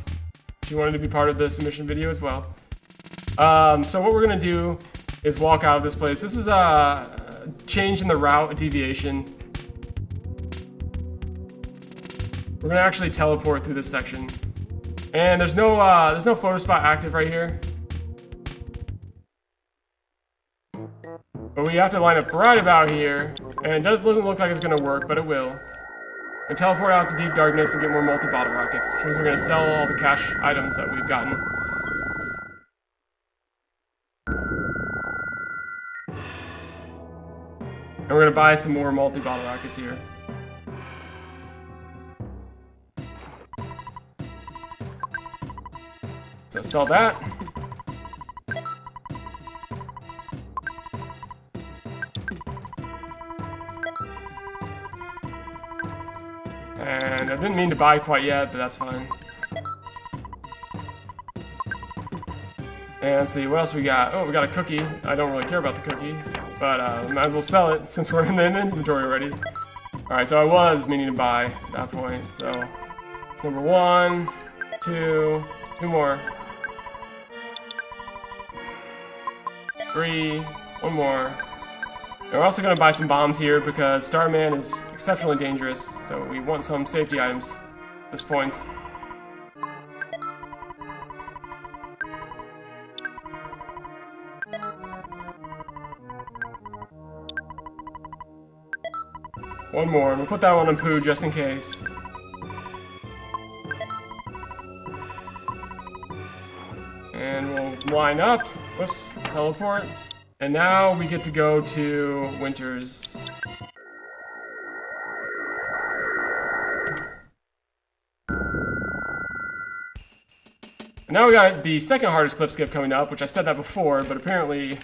A: She wanted to be part of the submission video as well. So what we're gonna do is walk out of this place. This is a change in the route, a deviation. We're gonna actually teleport through this section. And there's no photo spot active right here. But we have to line up right about here. And it doesn't look like it's gonna work, but it will. And teleport out to deep darkness and get more multi-bottle rockets, which means we're gonna sell all the cash items that we've gotten. And we're gonna buy some more multi-bottle rockets here. So sell that. And I didn't mean to buy quite yet, but that's fine. And let's see, what else we got? Oh, we got a cookie. I don't really care about the cookie, but we might as well sell it since we're in the inventory already. Alright, so I was meaning to buy at that point, so... Number 1, 2 more. 3, 1 more. And we're also going to buy some bombs here because Starman is exceptionally dangerous, so we want some safety items at this point. One more, and we'll put that one on Pooh just in case. And we'll line up. Whoops, teleport. And now we get to go to Winters. And now we got the second hardest cliff skip coming up, which I said that before, but apparently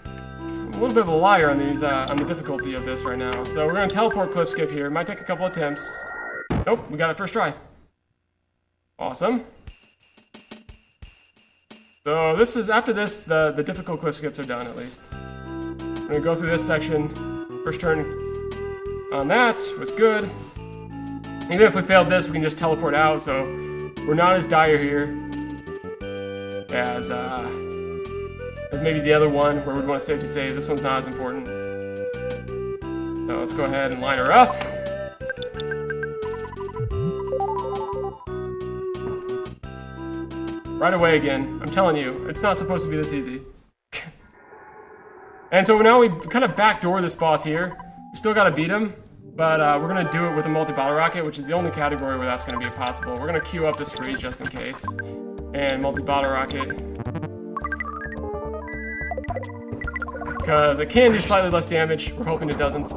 A: I'm a little bit of a liar on these on the difficulty of this right now. So we're gonna teleport cliff skip here. It might take a couple attempts. Nope, we got it first try. Awesome. So this is, after this, the difficult cliff skips are done, at least. I'm gonna go through this section. First turn on that was good. Even if we failed this, we can just teleport out, so we're not as dire here as maybe the other one, where we'd want a safety save. This one's not as important. So let's go ahead and line her up. Right away again. I'm telling you, it's not supposed to be this easy. And so now we kind of backdoor this boss here. We still gotta beat him, but we're gonna do it with a multi-bottle rocket, which is the only category where that's gonna be possible. We're gonna queue up this freeze just in case. And multi-bottle rocket. Because it can do slightly less damage. We're hoping it doesn't.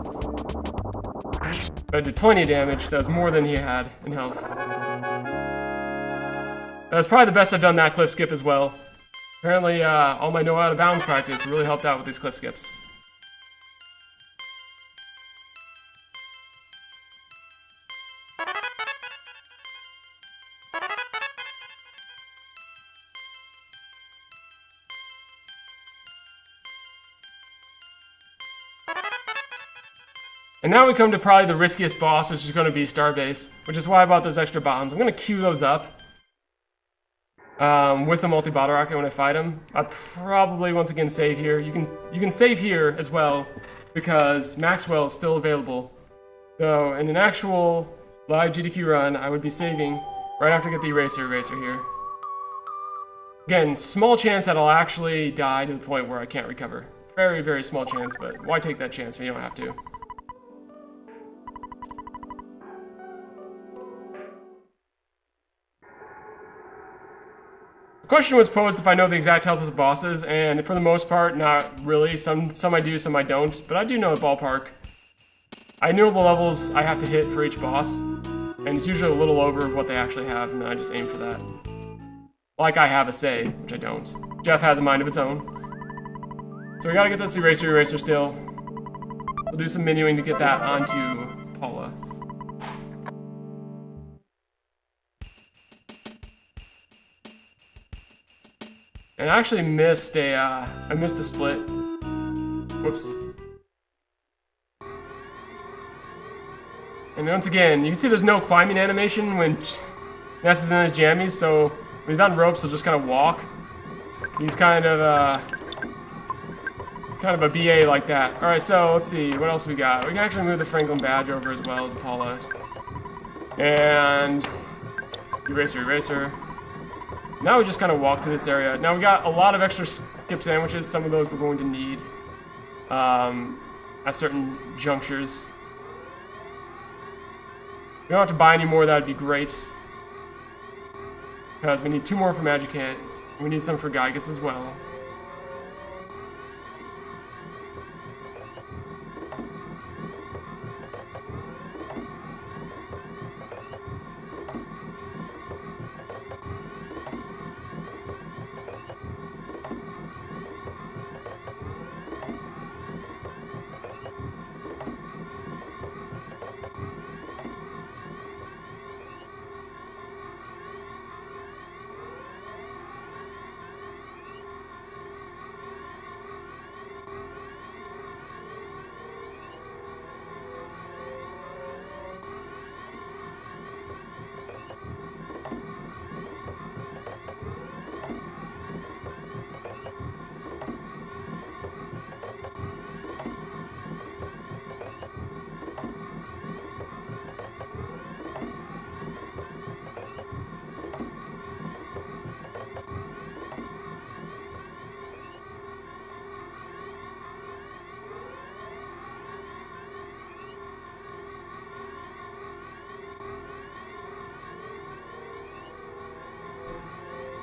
A: But it did plenty of damage. That was more than he had in health. That's probably the best I've done that cliff skip as well. Apparently, all my no out of bounds practice really helped out with these cliff skips. And now we come to probably the riskiest boss, which is going to be Starbase, which is why I bought those extra bombs. I'm going to queue those up. With the multi-bottle rocket when I fight him. I'd probably once again save here. You can save here as well because Maxwell is still available. So in an actual live GDQ run, I would be saving right after I get the eraser here. Again, small chance that I'll actually die to the point where I can't recover. Very, very small chance, but why take that chance when you don't have to? The question was posed if I know the exact health of the bosses, and for the most part, not really. Some I do, some I don't, but I do know the ballpark. I know the levels I have to hit for each boss, and it's usually a little over what they actually have, and I just aim for that. Like I have a say, which I don't. Jeff has a mind of its own. So we gotta get this eraser still. We'll do some menuing to get that onto Paula. And I actually missed a split. Whoops. And once again, you can see there's no climbing animation when Ness is in his jammies, so when he's on ropes, he'll just kind of walk. He's kind of a BA like that. Alright, so let's see, what else we got? We can actually move the Franklin badge over as well to Paula. And eraser, eraser. Now we just kind of walk through this area. Now we got a lot of extra skip sandwiches. Some of those we're going to need at certain junctures. We don't have to buy any more, that would be great. Because we need 2 more for Magicant. We need some for Gygus as well.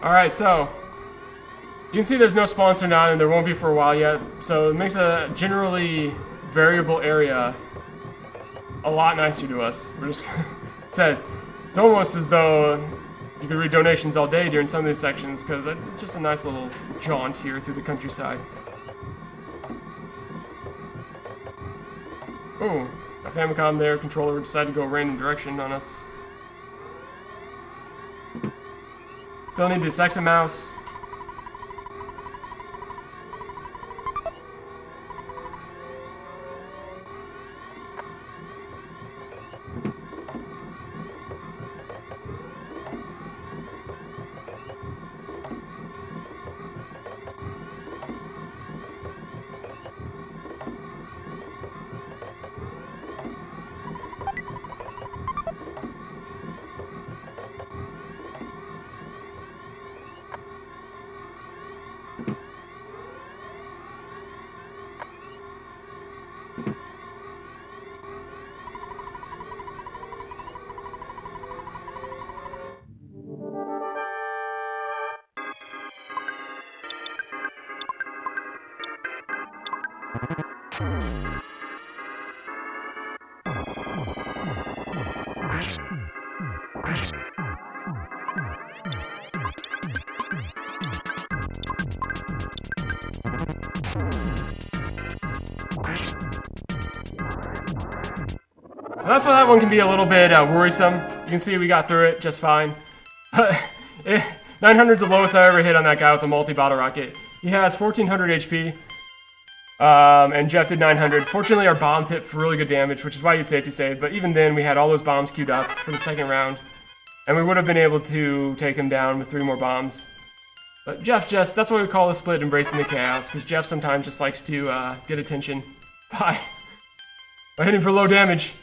A: Alright, so you can see there's no sponsor now, and there won't be for a while yet, so it makes a generally variable area a lot nicer to us. We're just it's almost as though you could read donations all day during some of these sections, because it's just a nice little jaunt here through the countryside. Oh, a Famicom there, controller decided to go a random direction on us. Still need this exit mouse. So that's why that one can be a little bit worrisome. You can see we got through it just fine. 900's the lowest I ever hit on that guy with the multi-bottle rocket. He has 1400 HP, and Jeff did 900. Fortunately, our bombs hit for really good damage, which is why you'd safety save, but even then, we had all those bombs queued up for the second round, and we would have been able to take him down with 3 more bombs. But Jeff that's why we call the split Embracing the Chaos, because Jeff sometimes just likes to get attention by hitting for low damage.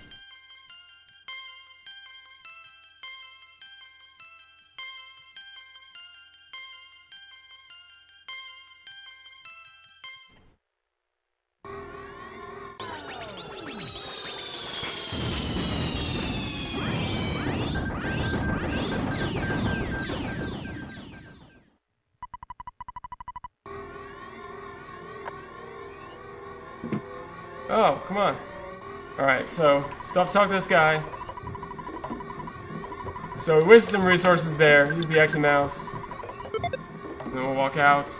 A: Oh, come on. Alright, so stop to talk to this guy. So we wasted some resources there. Use the exit mouse. And then we'll walk out.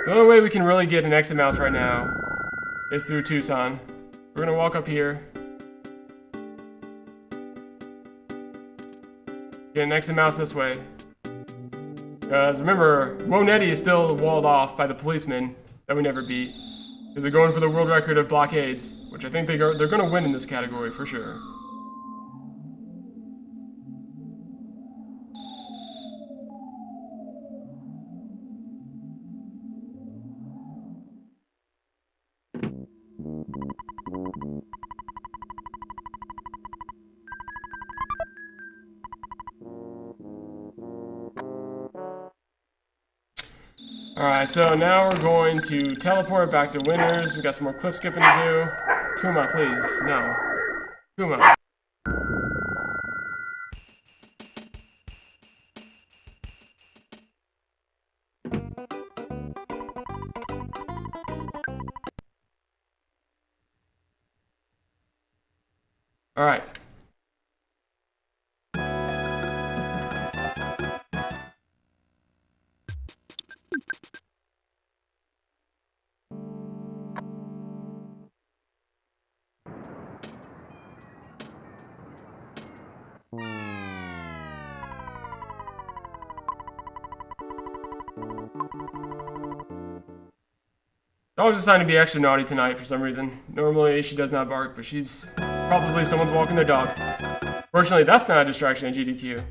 A: The only way we can really get an exit mouse right now is through Tucson. We're gonna walk up here. Get an exit mouse this way. Because remember, Wonetti is still walled off by the policemen that we never beat. Because they're going for the world record of blockades, which I think they're going to win in this category for sure. Alright, so now we're going to teleport back to Winners. We got some more cliff skipping to do. Kuma, please. No. Kuma. Alright. Dog's decided to be extra naughty tonight for some reason. Normally she does not bark, but she's probably someone's walking their dog. Fortunately, that's not a distraction at GDQ.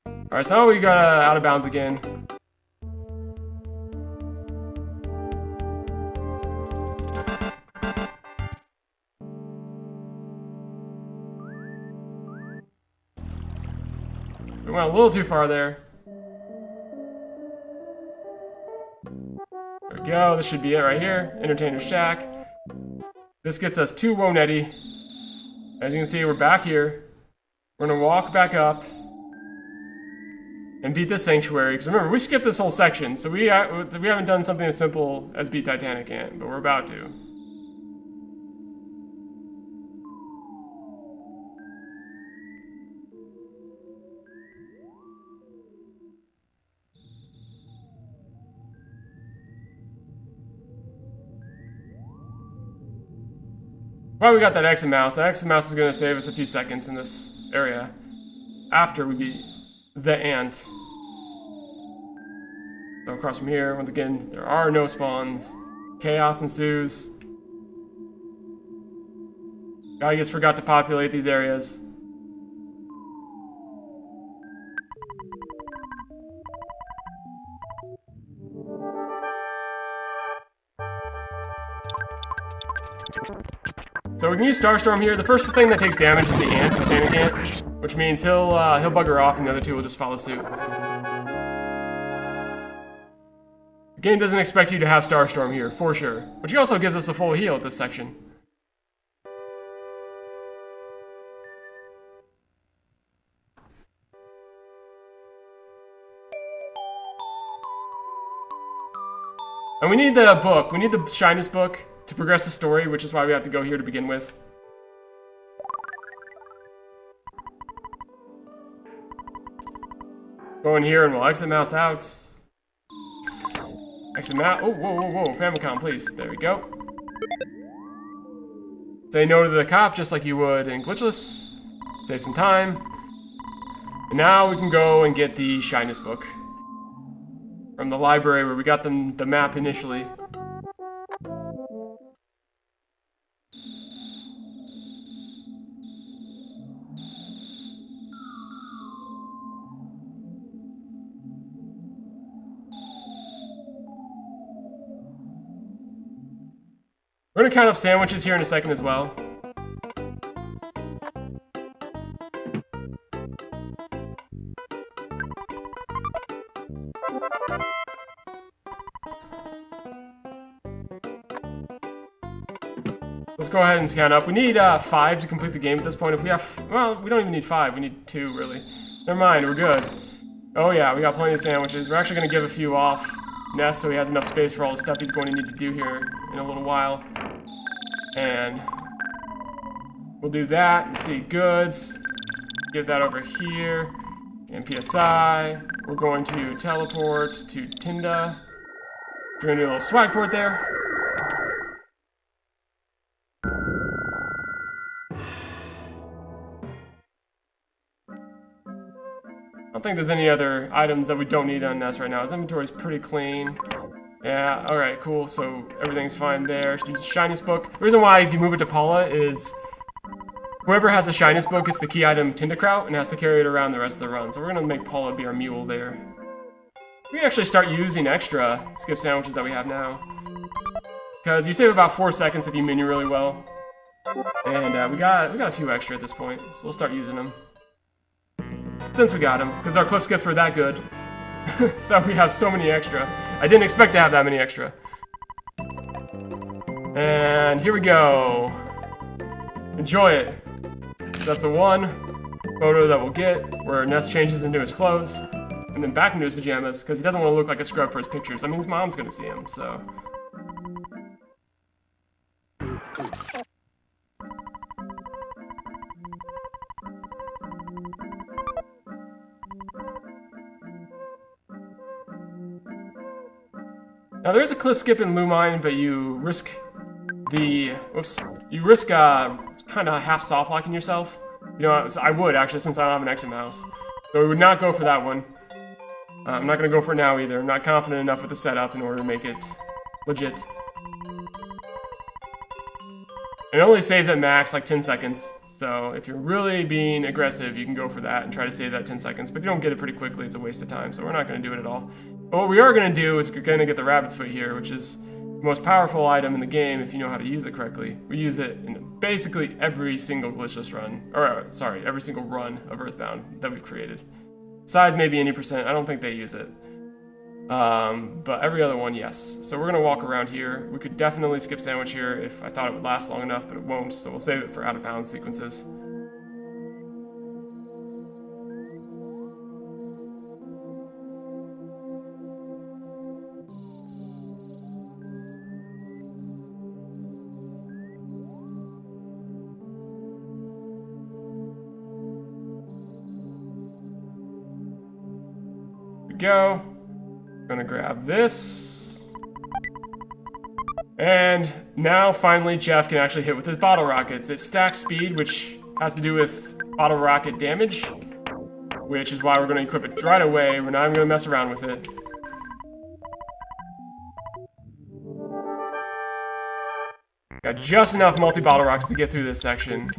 A: Alright, so now we got out of bounds again. We went a little too far there. There we go, this should be it right here. Entertainer Shack. This gets us to Woneti. As you can see, we're back here. We're gonna walk back up and beat this sanctuary. Because remember, we skipped this whole section, so we haven't done something as simple as beat Titanic yet, but we're about to. Well, we got that exit mouse. That exit mouse is going to save us a few seconds in this area after we beat the ant. So across from here, once again, there are no spawns. Chaos ensues. Guy just forgot to populate these areas. So we can use Starstorm here. The first thing that takes damage is the ant, the Titanic ant, which means he'll bugger off and the other two will just follow suit. The game doesn't expect you to have Starstorm here, for sure. But he also gives us a full heal at this section. And we need the book. We need the Shyness book to progress the story, which is why we have to go here to begin with. Go in here and we'll exit mouse out. Exit mouse. Oh, whoa, whoa, whoa. Famicom, please. There we go. Say no to the cop just like you would in Glitchless. Save some time. And now we can go and get the Shyness book from the library where we got the map initially. We're gonna count up sandwiches here in a second as well. Let's go ahead and count up. We need 5 to complete the game at this point. If we have, well, we don't even need 5. We need 2, really. Never mind, we're good. Oh yeah, we got plenty of sandwiches. We're actually gonna give a few off Ness so he has enough space for all the stuff he's going to need to do here in a little while. And we'll do that and see goods. Give that over here. And PSI. We're going to teleport to Tinda. We're gonna do a little swag port there. I don't think there's any other items that we don't need on Ness right now. His inventory is pretty clean. Yeah, alright, cool. So everything's fine there. Use Shyness book. The reason why you move it to Paula is whoever has a Shyness book gets the key item Tindakraut and has to carry it around the rest of the run. So we're gonna make Paula be our mule there. We can actually start using extra skip sandwiches that we have now. because you save about 4 seconds if you menu really well. And we got a few extra at this point, so we'll start using them. Since we got them, because our cliff skips were that good, that we have so many extra. I didn't expect to have that many extra. And here we go. Enjoy it. That's the one photo that we'll get where Ness changes into his clothes and then back into his pajamas because he doesn't want to look like a scrub for his pictures. I mean, his mom's gonna see him, so. Now there's a cliff skip in Lumine, but you risk kind of half soft locking yourself. You know, I would actually, since I don't have an exit mouse. So we would not go for that one. I'm not gonna go for it now either. I'm not confident enough with the setup in order to make it legit. It only saves at max like 10 seconds. So if you're really being aggressive, you can go for that and try to save that 10 seconds. But if you don't get it pretty quickly, it's a waste of time. So we're not gonna do it at all. But what we are going to do is we're going to get the rabbit's foot here, which is the most powerful item in the game if you know how to use it correctly. We use it in basically every single glitchless run, or sorry, every single run of EarthBound that we've created. Besides maybe any percent, I don't think they use it. But every other one, yes. So we're going to walk around here. We could definitely skip sandwich here if I thought it would last long enough, but it won't, so we'll save it for out-of-bounds sequences. Go. Gonna grab this. And now finally Jeff can actually hit with his bottle rockets. It stacks speed, which has to do with bottle rocket damage, which is why we're gonna equip it right away. We're not even gonna mess around with it. Got just enough multi-bottle rockets to get through this section.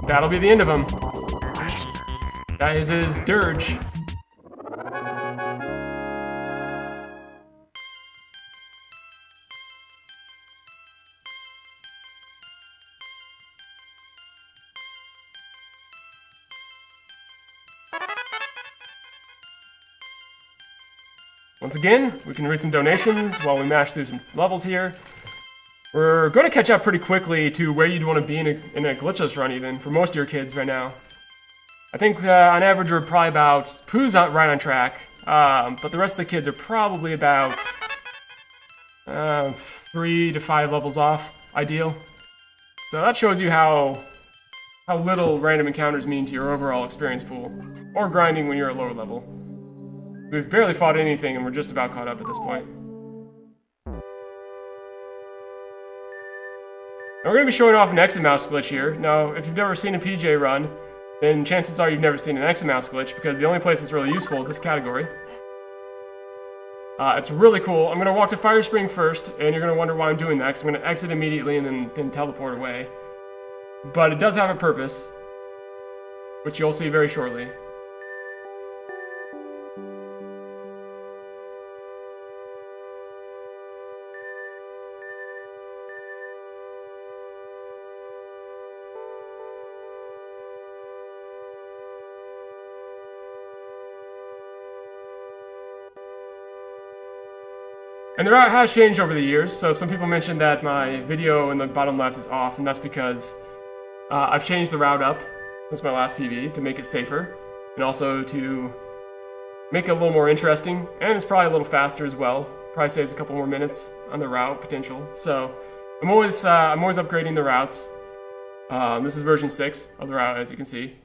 A: That'll be the end of him. That is his dirge. Once again, we can read some donations while we mash through some levels here. We're going to catch up pretty quickly to where you'd want to be in a glitchless run even, for most of your kids right now. I think on average we're probably about, Pooh's right on track, but the rest of the kids are probably about 3 to 5 levels off, ideal. So that shows you how little random encounters mean to your overall experience pool, or grinding when you're at lower level. We've barely fought anything and we're just about caught up at this point. Now we're going to be showing off an exit mouse glitch here. Now, if you've never seen a PJ run, then chances are you've never seen an exit mouse glitch, because the only place it's really useful is this category. It's really cool. I'm going to walk to Fire Spring first, and you're going to wonder why I'm doing that, because I'm going to exit immediately and then teleport away. But it does have a purpose, which you'll see very shortly. And the route has changed over the years, so some people mentioned that my video in the bottom left is off, and that's because I've changed the route up since my last PB to make it safer, and also to make it a little more interesting, and it's probably a little faster as well. Probably saves a couple more minutes on the route potential. So I'm always upgrading the routes. This is version 6 of the route, as you can see.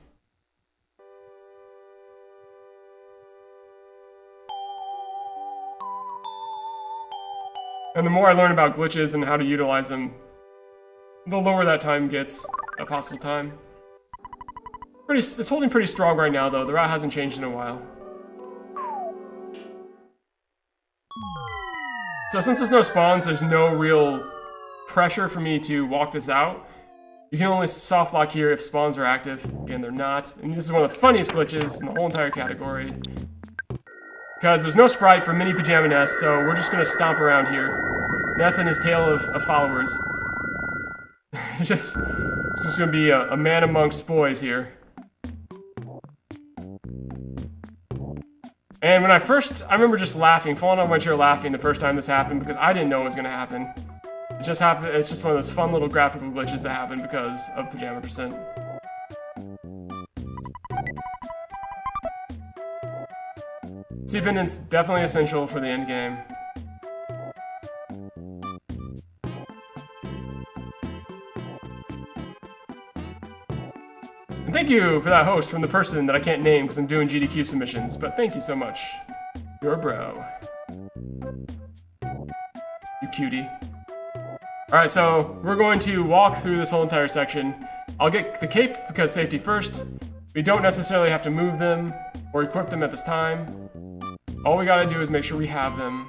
A: And the more I learn about glitches and how to utilize them, the lower that time gets, that possible time. It's holding pretty strong right now, though. The route hasn't changed in a while. So since there's no spawns, there's no real pressure for me to walk this out. You can only soft lock here if spawns are active. Again, they're not. And this is one of the funniest glitches in the whole entire category. Because there's no sprite for mini Pajama Nest, so we're just going to stomp around here. Nest and his tail of followers. It's just going to be a man amongst boys here. And when I remember just laughing, falling on my chair laughing the first time this happened because I didn't know it was going to happen. It just happened. It's just one of those fun little graphical glitches that happen because of Pajama Percent. Independence definitely essential for the end game. And thank you for that host from the person that I can't name because I'm doing GDQ submissions, but thank you so much. You're a bro. You cutie. Alright, so we're going to walk through this whole entire section. I'll get the cape because safety first. We don't necessarily have to move them or equip them at this time. All we gotta do is make sure we have them.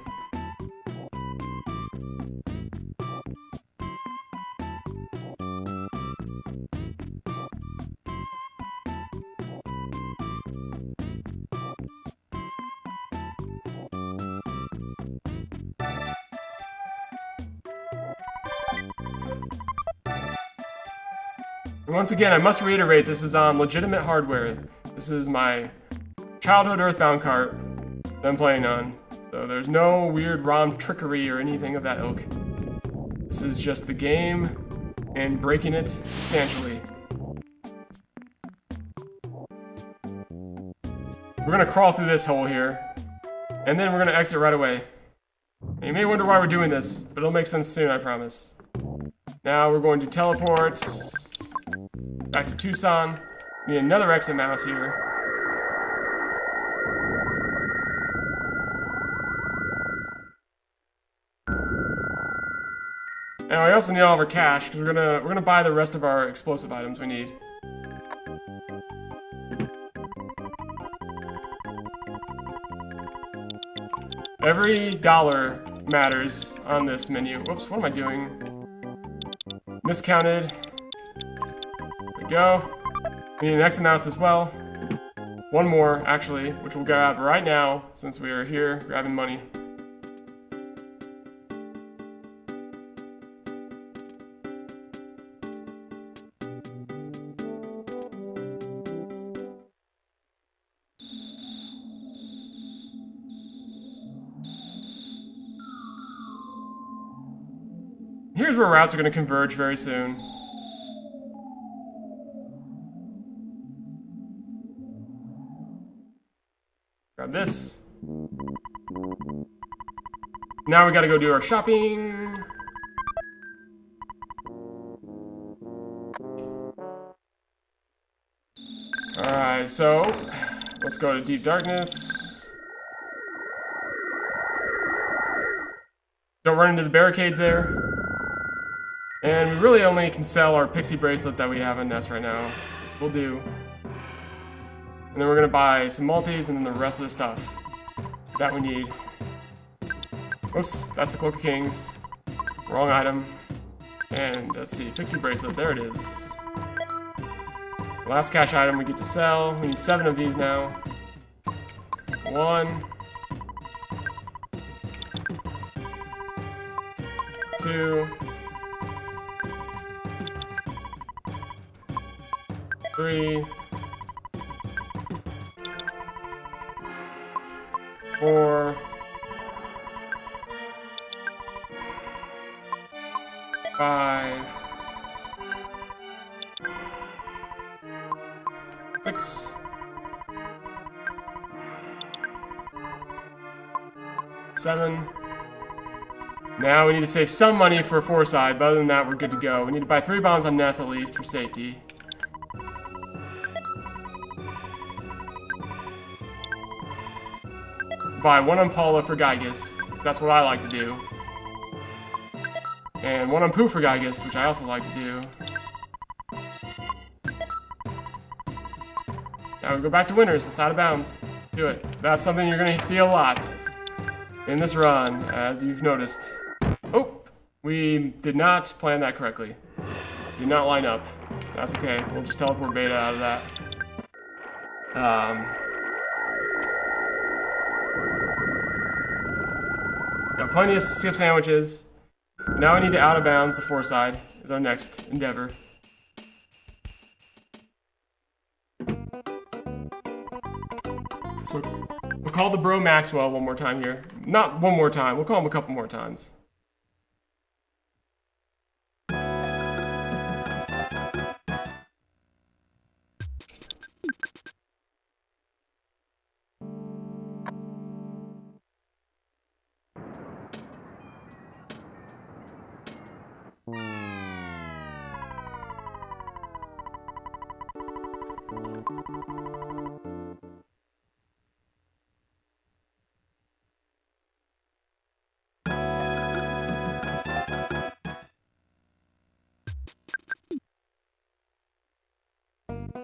A: And once again, I must reiterate, this is on legitimate hardware. This is my childhood EarthBound cart that I'm playing on. So there's no weird ROM trickery or anything of that ilk. This is just the game and breaking it substantially. We're gonna crawl through this hole here, and then we're gonna exit right away. And you may wonder why we're doing this, but it'll make sense soon, I promise. Now we're going to teleport back to Tucson. We need another exit mouse here. Now I also need all of our cash because we're gonna buy the rest of our explosive items we need. Every dollar matters on this menu. Whoops, what am I doing? Miscounted. There we go. We need an exit mouse as well. One more, actually, which we'll grab right now since we are here grabbing money. Here's where routes are going to converge very soon. Grab this. Now we got to go do our shopping. Alright, so let's go to Deep Darkness. Don't run into the barricades there. And we really only can sell our pixie bracelet that we have on Nest right now. We'll do. And then we're gonna buy some multis and then the rest of the stuff that we need. Oops, that's the Cloak of Kings. Wrong item. And let's see, pixie bracelet, there it is. Last cash item we get to sell. We need 7 of these now. 1. 2. 3, 4, 5, 6, 7. Now we need to save some money for Foresight, but other than that, we're good to go. We need to buy 3 bombs on Nest at least for safety. Buy 1 on Paula for Gygus. That's what I like to do. And 1 on Pooh for Gygus, which I also like to do. Now we go back to winners. It's out of bounds. Do it. That's something you're going to see a lot in this run, as you've noticed. Oh! We did not plan that correctly. Did not line up. That's okay. We'll just teleport Beta out of that. Got plenty of skip sandwiches. Now we need to out of bounds the foreside. Is our next endeavor. So we'll call the bro Maxwell one more time here. Not one more time. We'll call him a couple more times.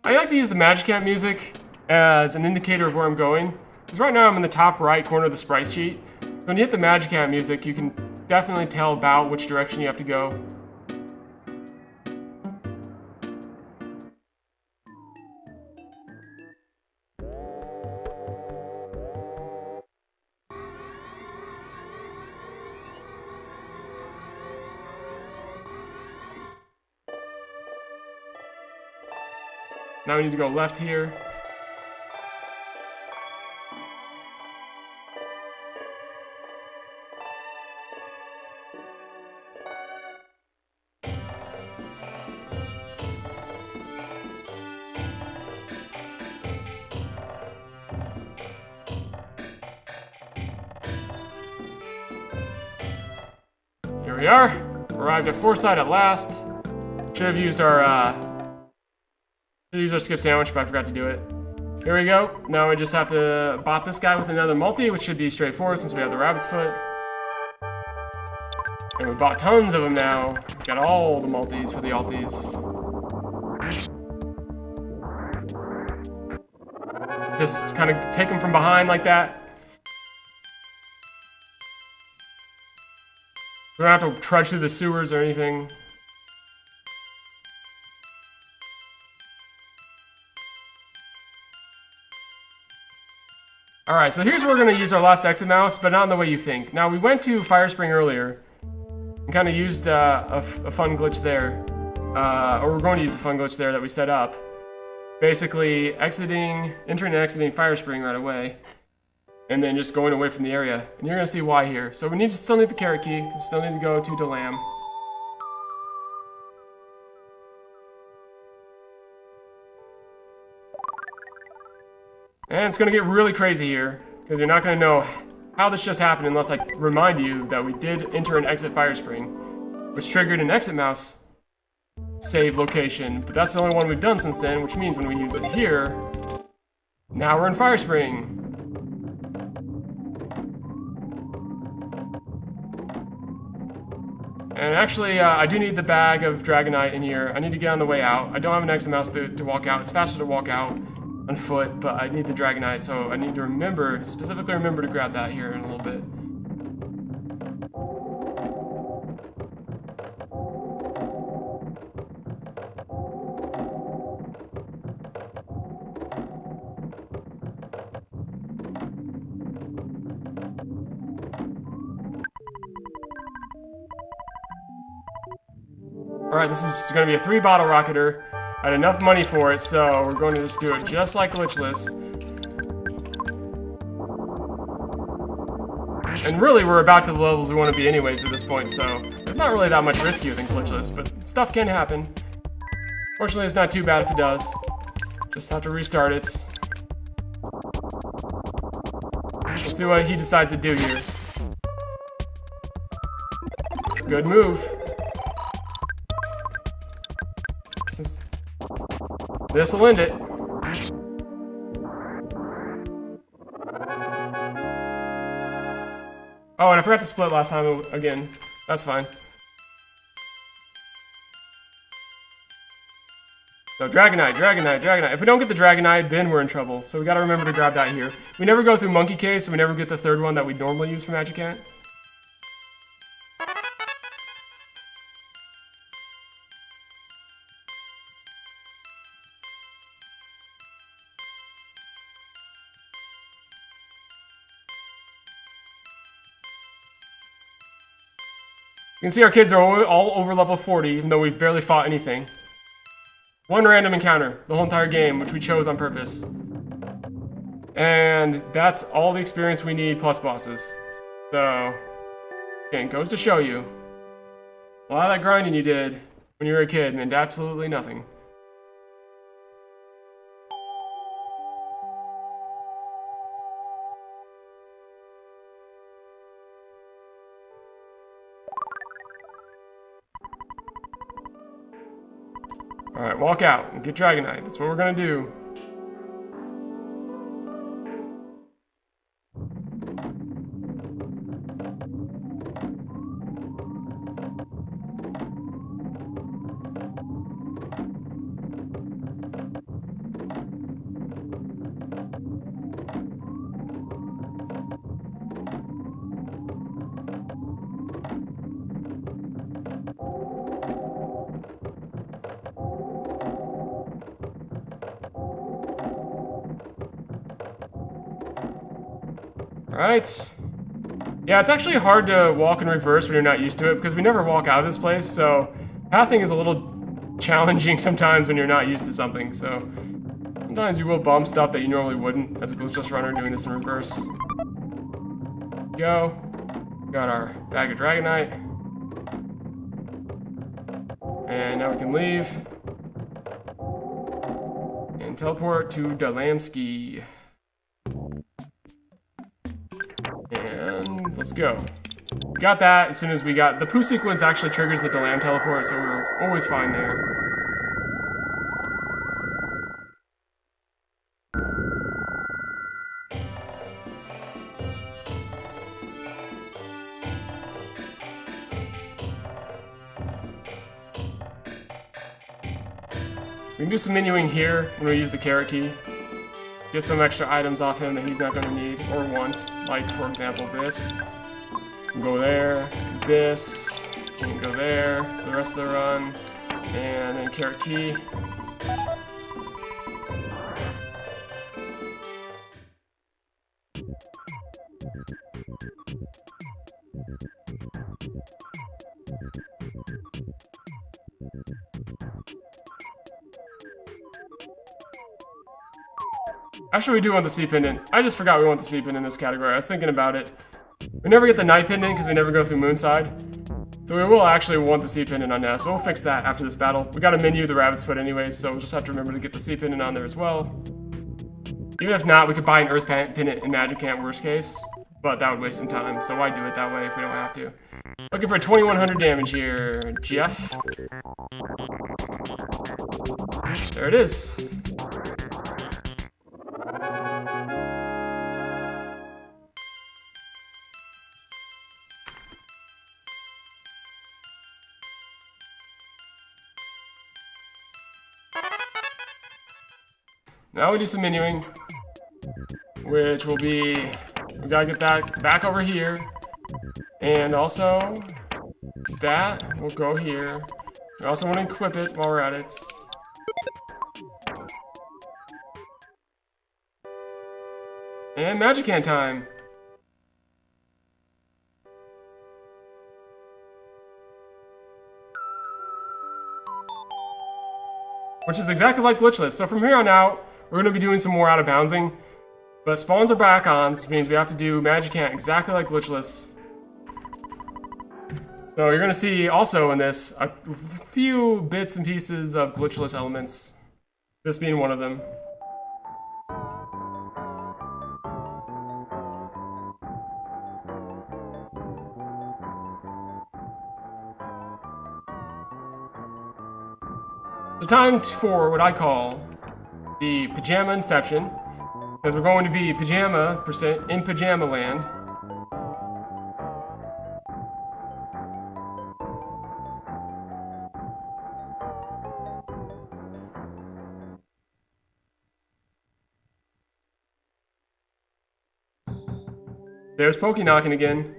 A: I like to use the Magicant music as an indicator of where I'm going. Because right now I'm in the top right corner of the sprite sheet. When you hit the Magicant music, you can definitely tell about which direction you have to go. Now we need to go left here. Here we are. Arrived at Foresight at last. Should have used our skip sandwich, but I forgot to do it. Here we go. Now we just have to bot this guy with another multi, which should be straightforward since we have the rabbit's foot. And we bought tons of them now. Got all the multis for the alties. Just kind of take them from behind like that. We don't have to trudge through the sewers or anything. Alright, so here's where we're going to use our last exit mouse, but not in the way you think. Now, we went to Fire Spring earlier and kind of used a fun glitch there. Or we're going to use a fun glitch there that we set up. Basically, entering and exiting Fire Spring right away. And then just going away from the area. And you're going to see why here. So we still need the carrot key. We still need to go to Delam. And it's going to get really crazy here, because you're not going to know how this just happened unless I remind you that we did enter and exit Fire Spring, which triggered an exit mouse save location. But that's the only one we've done since then, which means when we use it here, now we're in Fire Spring. And actually, I do need the bag of Dragonite in here. I need to get on the way out. I don't have an exit mouse to walk out. It's faster to walk out on foot, but I need the Dragonite, so I need to specifically remember to grab that here in a little bit. Alright, this is going to be a 3-bottle rocketer. I had enough money for it, so we're going to just do it just like glitchless. And really, we're about to the levels we want to be anyways at this point, so it's not really that much riskier than glitchless, but stuff can happen. Fortunately, it's not too bad if it does. Just have to restart it. We'll see what he decides to do here. It's a good move. This'll end it. Oh, and I forgot to split last time again. That's fine. So Dragonite, Dragonite, Dragonite. If we don't get the Dragonite, then we're in trouble. So we gotta remember to grab that here. We never go through Monkey Cave, so we never get the third one that we normally use for Magicant. You can see our kids are all over level 40, even though we've barely fought anything. One random encounter, the whole entire game, which we chose on purpose. And that's all the experience we need plus bosses. So, again, goes to show you. A lot of that grinding you did when you were a kid meant absolutely nothing. Alright, walk out and get Dragonite. That's what we're gonna do. Alright. Yeah, it's actually hard to walk in reverse when you're not used to it, because we never walk out of this place, so pathing is a little challenging sometimes when you're not used to something, so sometimes you will bump stuff that you normally wouldn't as a glitchless runner doing this in reverse. Go. Got our bag of Dragonite. And now we can leave. And teleport to Dalamski. And let's go. We got that as soon as we got... The poo sequence actually triggers the Dalam teleport, so we're always fine there. We can do some menuing here when we use the carrot key. Get some extra items off him that he's not going to need, or wants. Like, for example, this. Go there, this, and go there, the rest of the run, and then carrot key. Actually, we do want the C pendant. I just forgot we want the C pendant in this category. I was thinking about it. We never get the night pendant because we never go through Moonside. So we will actually want the C pendant on Ness, but we'll fix that after this battle. We got to menu the Rabbit's Foot anyways, so we'll just have to remember to get the C pendant on there as well. Even if not, we could buy an Earth pendant in Magicant, worst case. But that would waste some time, so why do it that way if we don't have to? Looking for 2100 damage here, Jeff. There it is. Now we do some menuing, which will be, we gotta get that back over here, and also that will go here. We also want to equip it while we're at it. And Magicant time! Which is exactly like Glitchless, so from here on out, we're going to be doing some more out-of-boundsing, but spawns are back on, which means we have to do Magicant exactly like Glitchless. So you're going to see also in this a few bits and pieces of Glitchless elements, this being one of them. So time for what I call the Pajama Inception, because we're going to be Pajama % in Pajama Land. There's Pokey knocking again.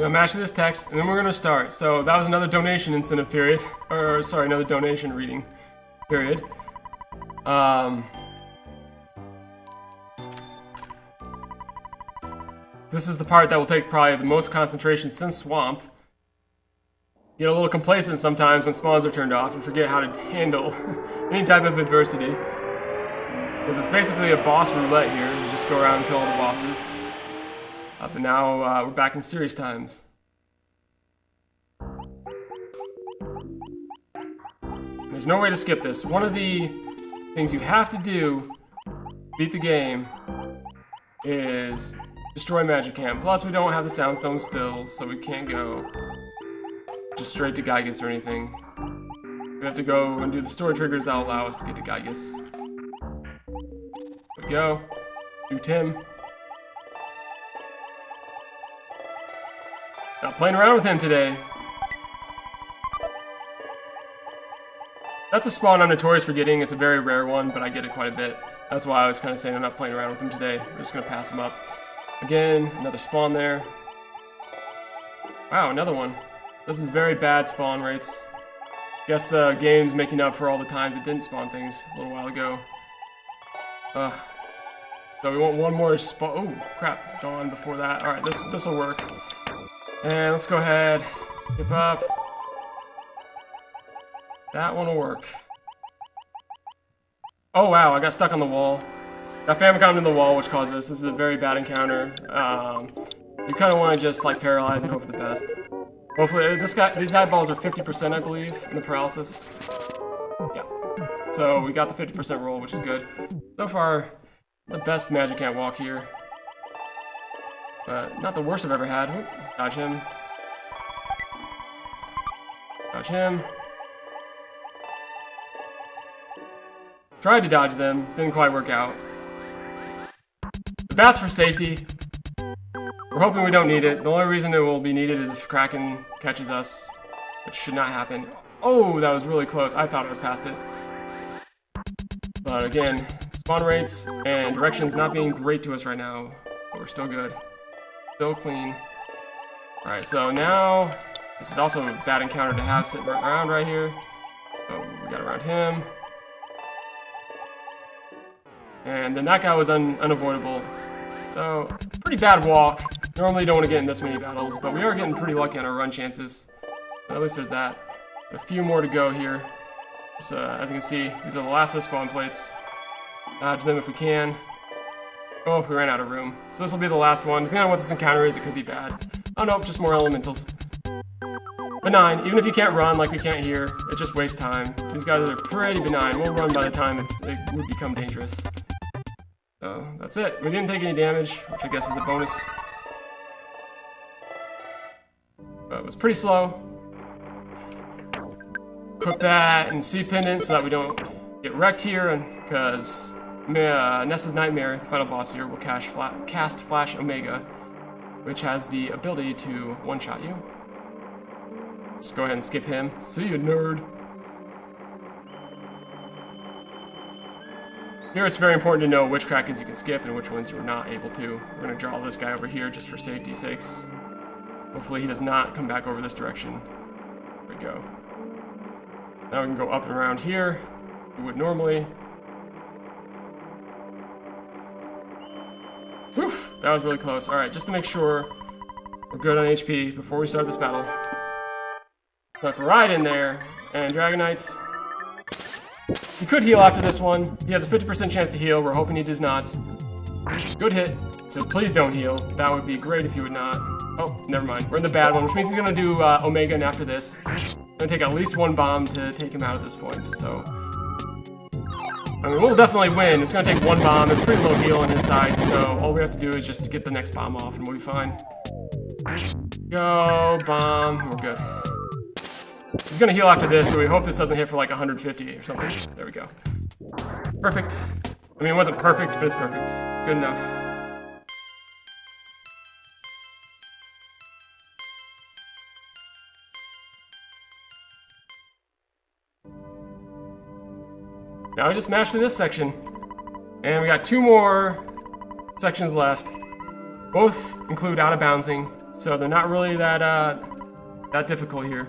A: We're gonna match this text, and then we're gonna start. So that was another donation incentive period, or sorry, another donation reading period. This is the part that will take probably the most concentration since Swamp. Get a little complacent sometimes when spawns are turned off and forget how to handle any type of adversity. Because it's basically a boss roulette here. You just go around and kill all the bosses. But now we're back in serious times. There's no way to skip this. One of the things you have to do to beat the game is destroy Magic Camp. Plus, we don't have the Soundstone still, so we can't go just straight to Gygus or anything. We have to go and do the story triggers that will allow us to get to Gygus. There we go. Do Tim. Not playing around with him today. That's a spawn I'm notorious for getting. It's a very rare one, but I get it quite a bit. That's why I was kind of saying I'm not playing around with him today. We're just going to pass him up. Again, another spawn there. Wow, another one. This is very bad spawn rates. Guess the game's making up for all the times it didn't spawn things a little while ago. Ugh. So we want one more spawn. Oh, crap. Gone before that. Alright, this will work. And let's go ahead. Skip up. That one will work. Oh wow, I got stuck on the wall. Got Famicom in the wall, which caused this. This is a very bad encounter. You kind of want to just like paralyze and hope for the best. Hopefully, these eyeballs are 50%, I believe, in the paralysis. Yeah. So we got the 50% roll, which is good. So far, the best Magic Camp walk here. But not the worst I've ever had. Oop, dodge him. Dodge him. Tried to dodge them, didn't quite work out. The bat's for safety. We're hoping we don't need it. The only reason it will be needed is if Kraken catches us, which should not happen. Oh, that was really close. I thought I was past it. But again, spawn rates and directions not being great to us right now, but we're still good. Still clean. Alright, so now, this is also a bad encounter to have sitting around right here. So we got around him. And then that guy was unavoidable. So, pretty bad walk. Normally don't want to get in this many battles, but we are getting pretty lucky on our run chances. But at least there's that. A few more to go here. So, as you can see, these are the last of the spawn plates. Dodge them if we can. Oh, we ran out of room. So this will be the last one. Depending on what this encounter is, it could be bad. Oh no, just more elementals. Benign. Even if you can't run like we can't here, it just wastes time. These guys are pretty benign. We'll run by the time it would become dangerous. So, that's it. We didn't take any damage, which I guess is a bonus. But it was pretty slow. Put that in C pendant so that we don't get wrecked here, and because Nessa's Nightmare, the final boss here, will cast Flash Omega, which has the ability to one-shot you. Just go ahead and skip him. See you, nerd. Here it's very important to know which Krakens you can skip and which ones you're not able to. We're going to draw this guy over here just for safety's sakes. Hopefully he does not come back over this direction. There we go. Now we can go up and around here. We would normally. Woof! That was really close. Alright, just to make sure we're good on HP before we start this battle. Snuck right in there. And Dragonites. He could heal after this one. He has a 50% chance to heal. We're hoping he does not. Good hit. So please don't heal. That would be great if you would not. Oh, never mind. We're in the bad one, which means he's going to do Omega and after this. It's going to take at least one bomb to take him out at this point. So, I mean, we'll definitely win. It's going to take one bomb. It's pretty low heal on his side. So all we have to do is just get the next bomb off and we'll be fine. Go, bomb. We're good. He's gonna heal after this, so we hope this doesn't hit for like 150 or something. There we go. Perfect. I mean, it wasn't perfect, but it's perfect. Good enough. Now we just mashed through this section. And we got two more sections left. Both include out-of-bouncing, so they're not really that difficult here.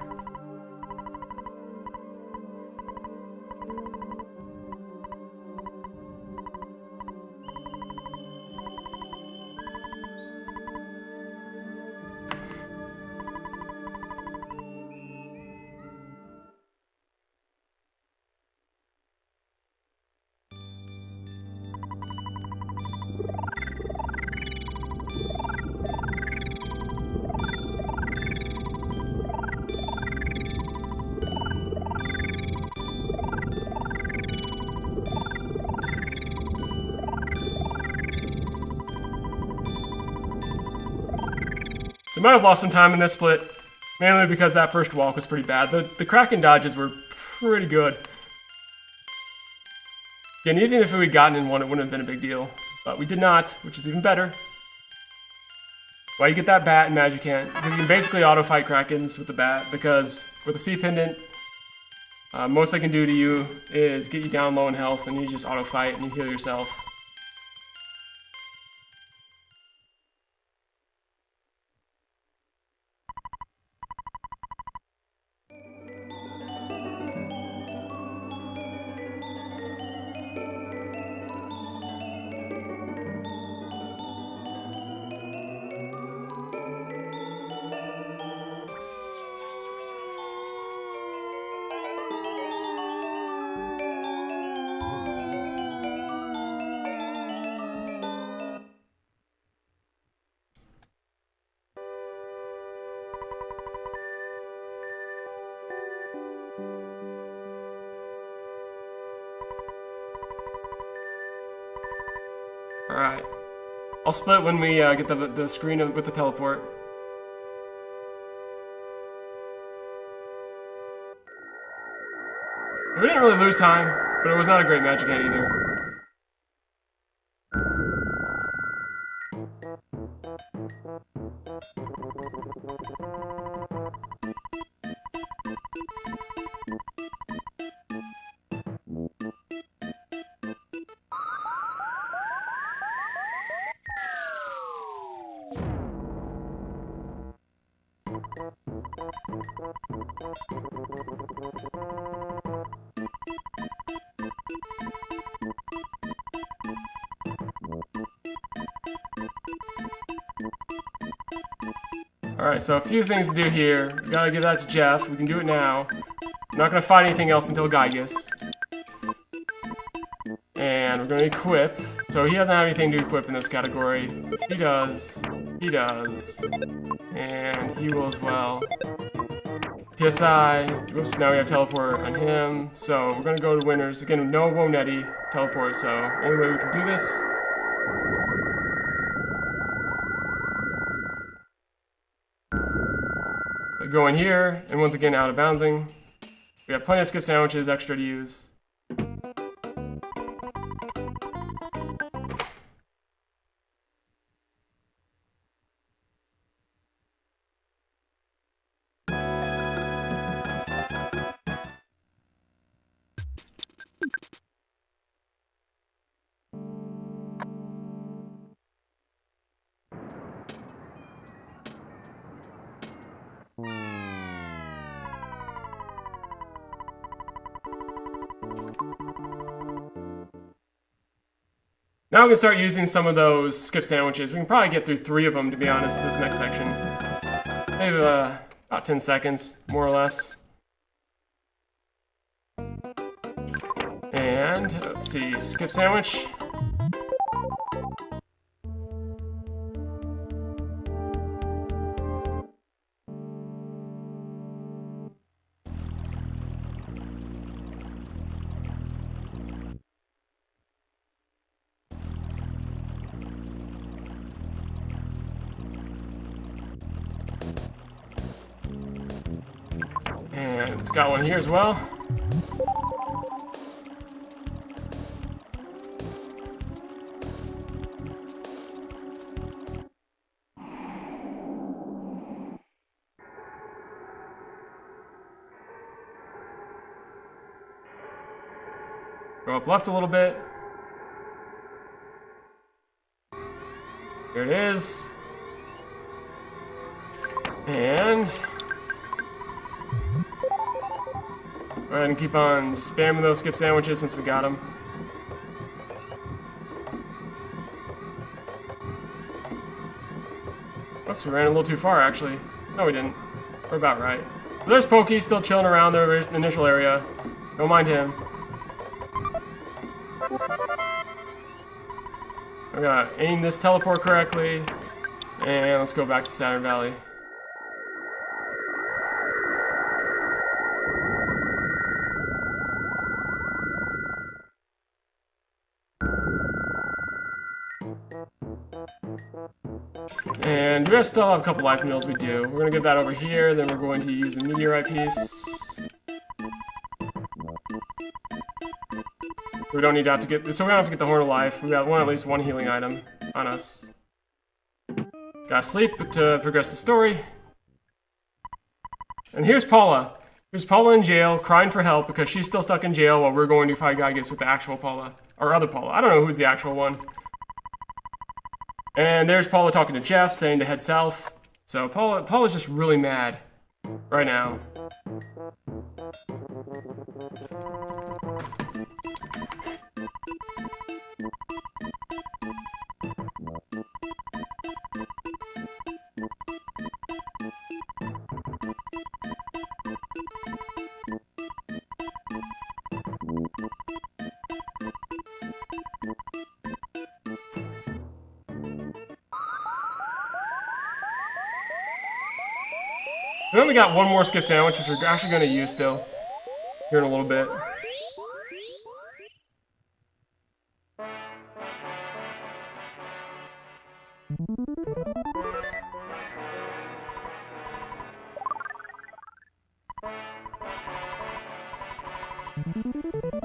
A: So I might have lost some time in this split, mainly because that first walk was pretty bad. The Kraken dodges were pretty good. Again, even if we had gotten in one, it wouldn't have been a big deal. But we did not, which is even better. Why you get that bat in Magicant? Because you can basically auto-fight Krakens with the bat, because with the Sea Pendant, most they can do to you is get you down low in health, and you just auto-fight and you heal yourself. Alright. I'll split when we get the screen with the teleport. We didn't really lose time, but it was not a great magic hand either. Alright, so a few things to do here. We gotta give that to Jeff. We can do it now. I'm not gonna find anything else until Gygus. And we're gonna equip. So he doesn't have anything to equip in this category. He does. He does. And he will as well. PSI. Whoops, now we have teleport on him. So we're gonna go to winners. Again, no Woneti teleport, so only way we can do this. Go in here, and once again out of bouncing. We have plenty of skip sandwiches extra to use. Now we can start using some of those skip sandwiches. We can probably get through 3 of them, to be honest, this next section. Maybe about 10 seconds, more or less. And, let's see, skip sandwich. And it's got one here as well. Go up left a little bit. Here it is. And go ahead and keep on just spamming those skip sandwiches since we got them. Oops, we ran a little too far, actually. No, we didn't. We're about right. But there's Pokey still chilling around their initial area. Don't mind him. We gotta aim this teleport correctly. And let's go back to Saturn Valley. And do we still have a couple life needles? We do. We're gonna get that over here, then we're going to use the meteorite piece. We don't need to have to get, so we don't have to get the Horn of Life. We got at least one healing item on us. Gotta sleep to progress the story. And here's Paula. Here's Paula in jail, crying for help because she's still stuck in jail while we're going to fight Gygus with the actual Paula. Or other Paula. I don't know who's the actual one. And there's Paula talking to Jeff, saying to head south. So Paula's just really mad right now. We only got one more skip sandwich, which we're actually going to use still here in a little bit.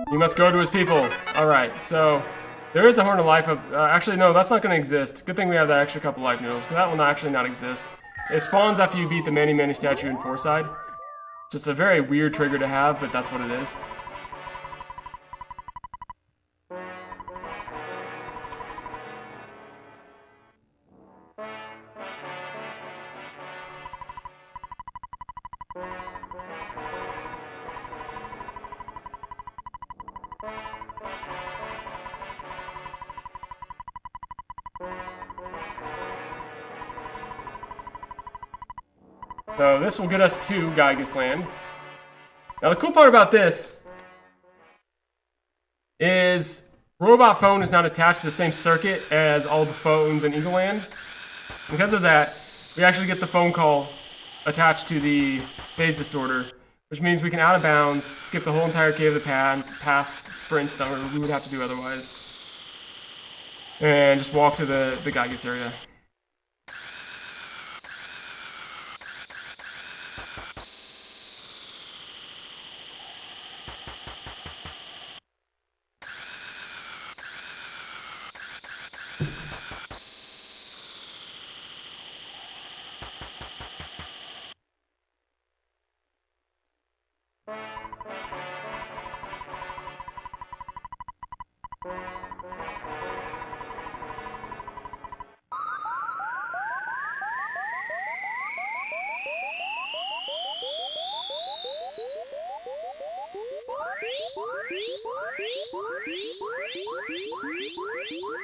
A: You must go to his people. Alright, so there is a Horn of Life of... actually, no, that's not going to exist. Good thing we have that extra couple life noodles, because that will actually not exist. It spawns after you beat the Many Many statue in Foreside. Just a very weird trigger to have, but that's what it is. So this will get us to Gygus Land. Now the cool part about this is Robot Phone is not attached to the same circuit as all the phones in Eagle Land. Because of that, we actually get the phone call attached to the phase distorter, which means we can out of bounds skip the whole entire Cave of the Path sprint that we would have to do otherwise. And just walk to the Gygus area.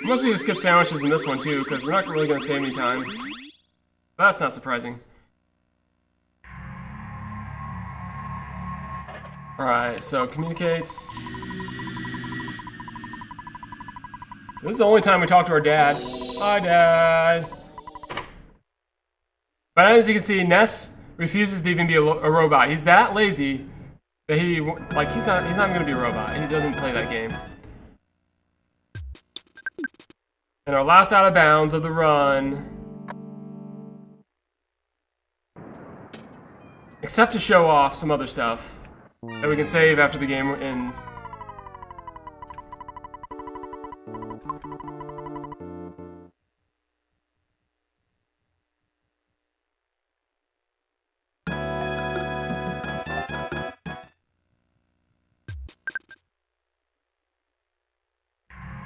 A: Mostly just skip sandwiches in this one too, because we're not really going to save any time. But that's not surprising. Alright, so communicate. This is the only time we talk to our dad. Hi, Dad. But as you can see, Ness refuses to even be a robot. He's that lazy that he's not even going to be a robot. He doesn't play that game. And our last out of bounds of the run. Except to show off some other stuff that we can save after the game ends.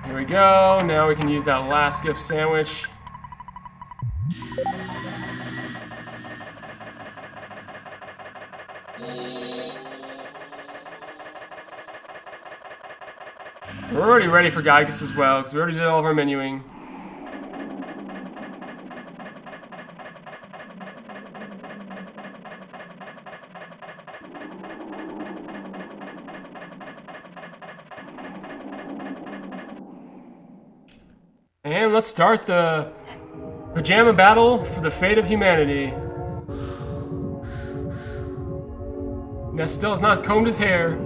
A: Here we go. Now we can use that last skip sandwich. We're already ready for Geigus as well, because we already did all of our menuing. And let's start the Pajama battle for the fate of humanity. Ness still has not combed his hair.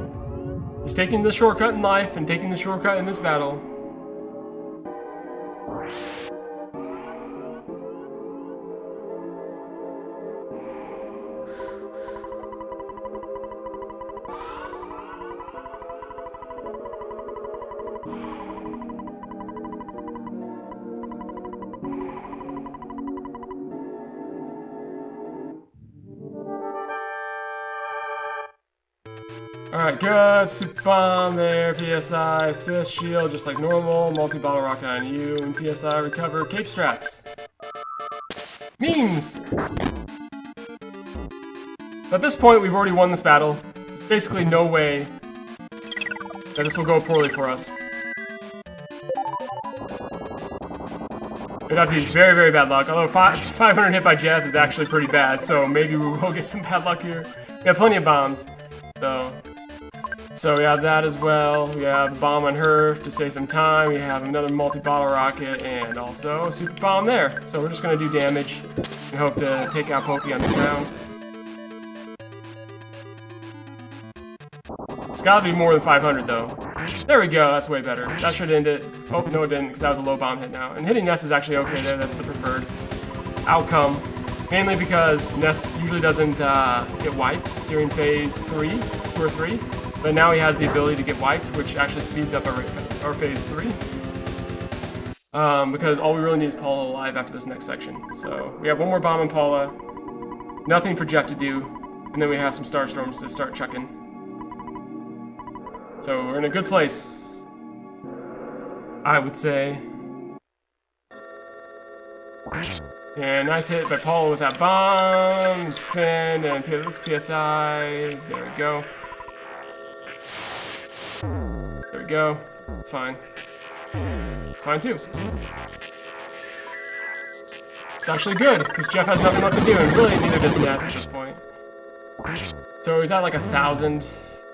A: He's taking the shortcut in life and taking the shortcut in this battle. Alright, good. Super bomb there. PSI, assist, shield, just like normal. Multi-bottle rocket on you. And PSI, recover. Cape strats. Memes! At this point, we've already won this battle. There's basically no way that this will go poorly for us. It'd have to be very, very bad luck. Although 500 hit by Jeff is actually pretty bad, so maybe we will get some bad luck here. We have plenty of bombs, so we have that as well. We have a bomb on her to save some time. We have another multi-bottle rocket and also a super bomb there. So we're just going to do damage and hope to take out Pokey on this round. It's got to be more than 500 though. There we go, that's way better. That should end it. Oh, no it didn't, because that was a low bomb hit now. And hitting Ness is actually okay there, that's the preferred outcome. Mainly because Ness usually doesn't get wiped during phase 2 or 3. But now he has the ability to get wiped, which actually speeds up our phase 3. Because all we really need is Paula alive after this next section. So we have one more bomb on Paula. Nothing for Jeff to do. And then we have some Starstorms to start chucking. So we're in a good place, I would say. And nice hit by Paula with that bomb. Finn and PSI. There we go. There we go. It's fine. It's fine too. It's actually good, because Jeff has nothing left to do, and really neither does Ness at this point. So he's at like 1,000,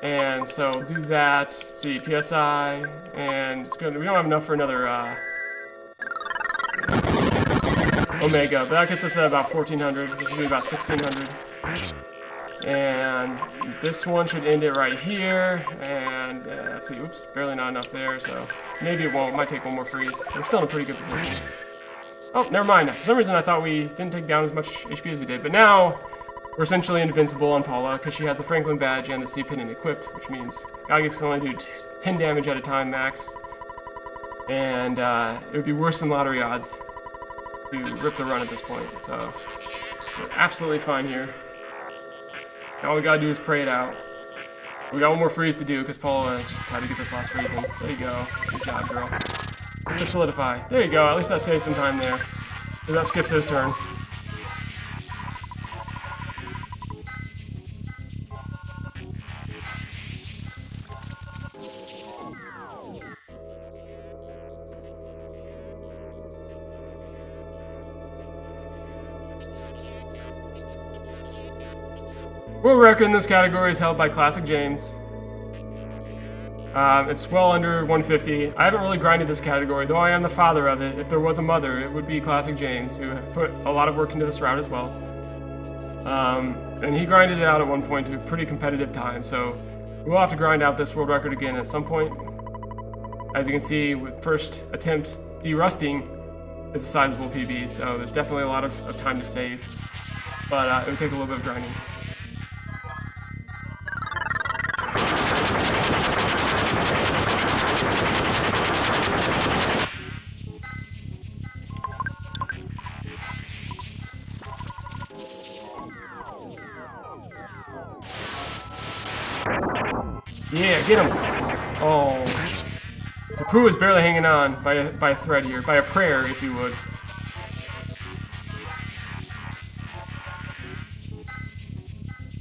A: and so do that. Let's see, PSI, and it's good. We don't have enough for another Omega, but that gets us at about 1,400. This will be about 1,600. And this one should end it right here. And let's see, oops, barely not enough there, so maybe it won't. Might take one more freeze. We're still in a pretty good position. Oh, never mind. For some reason I thought we didn't take down as much HP as we did, but now we're essentially invincible on Paula because she has the Franklin badge and the C pendant equipped, which means Geigus can only do 10 damage at a time max. And it would be worse than lottery odds to rip the run at this point, so we're absolutely fine here. All we gotta do is pray it out. We got one more freeze to do because Paula just had to get this last freeze in. There you go. Good job, girl. Just solidify. There you go. At least that saves some time there. That skips his turn. World record in this category is held by Classic James. It's well under 150. I haven't really grinded this category, though I am the father of it. If there was a mother, it would be Classic James, who put a lot of work into this route as well. And he grinded it out at one point to a pretty competitive time, so we'll have to grind out this world record again at some point. As you can see, with first attempt, derusting is a sizable PB, so there's definitely a lot of time to save. But it would take a little bit of grinding. Yeah, get him! Oh. Tapu is barely hanging on by a thread here, by a prayer, if you would.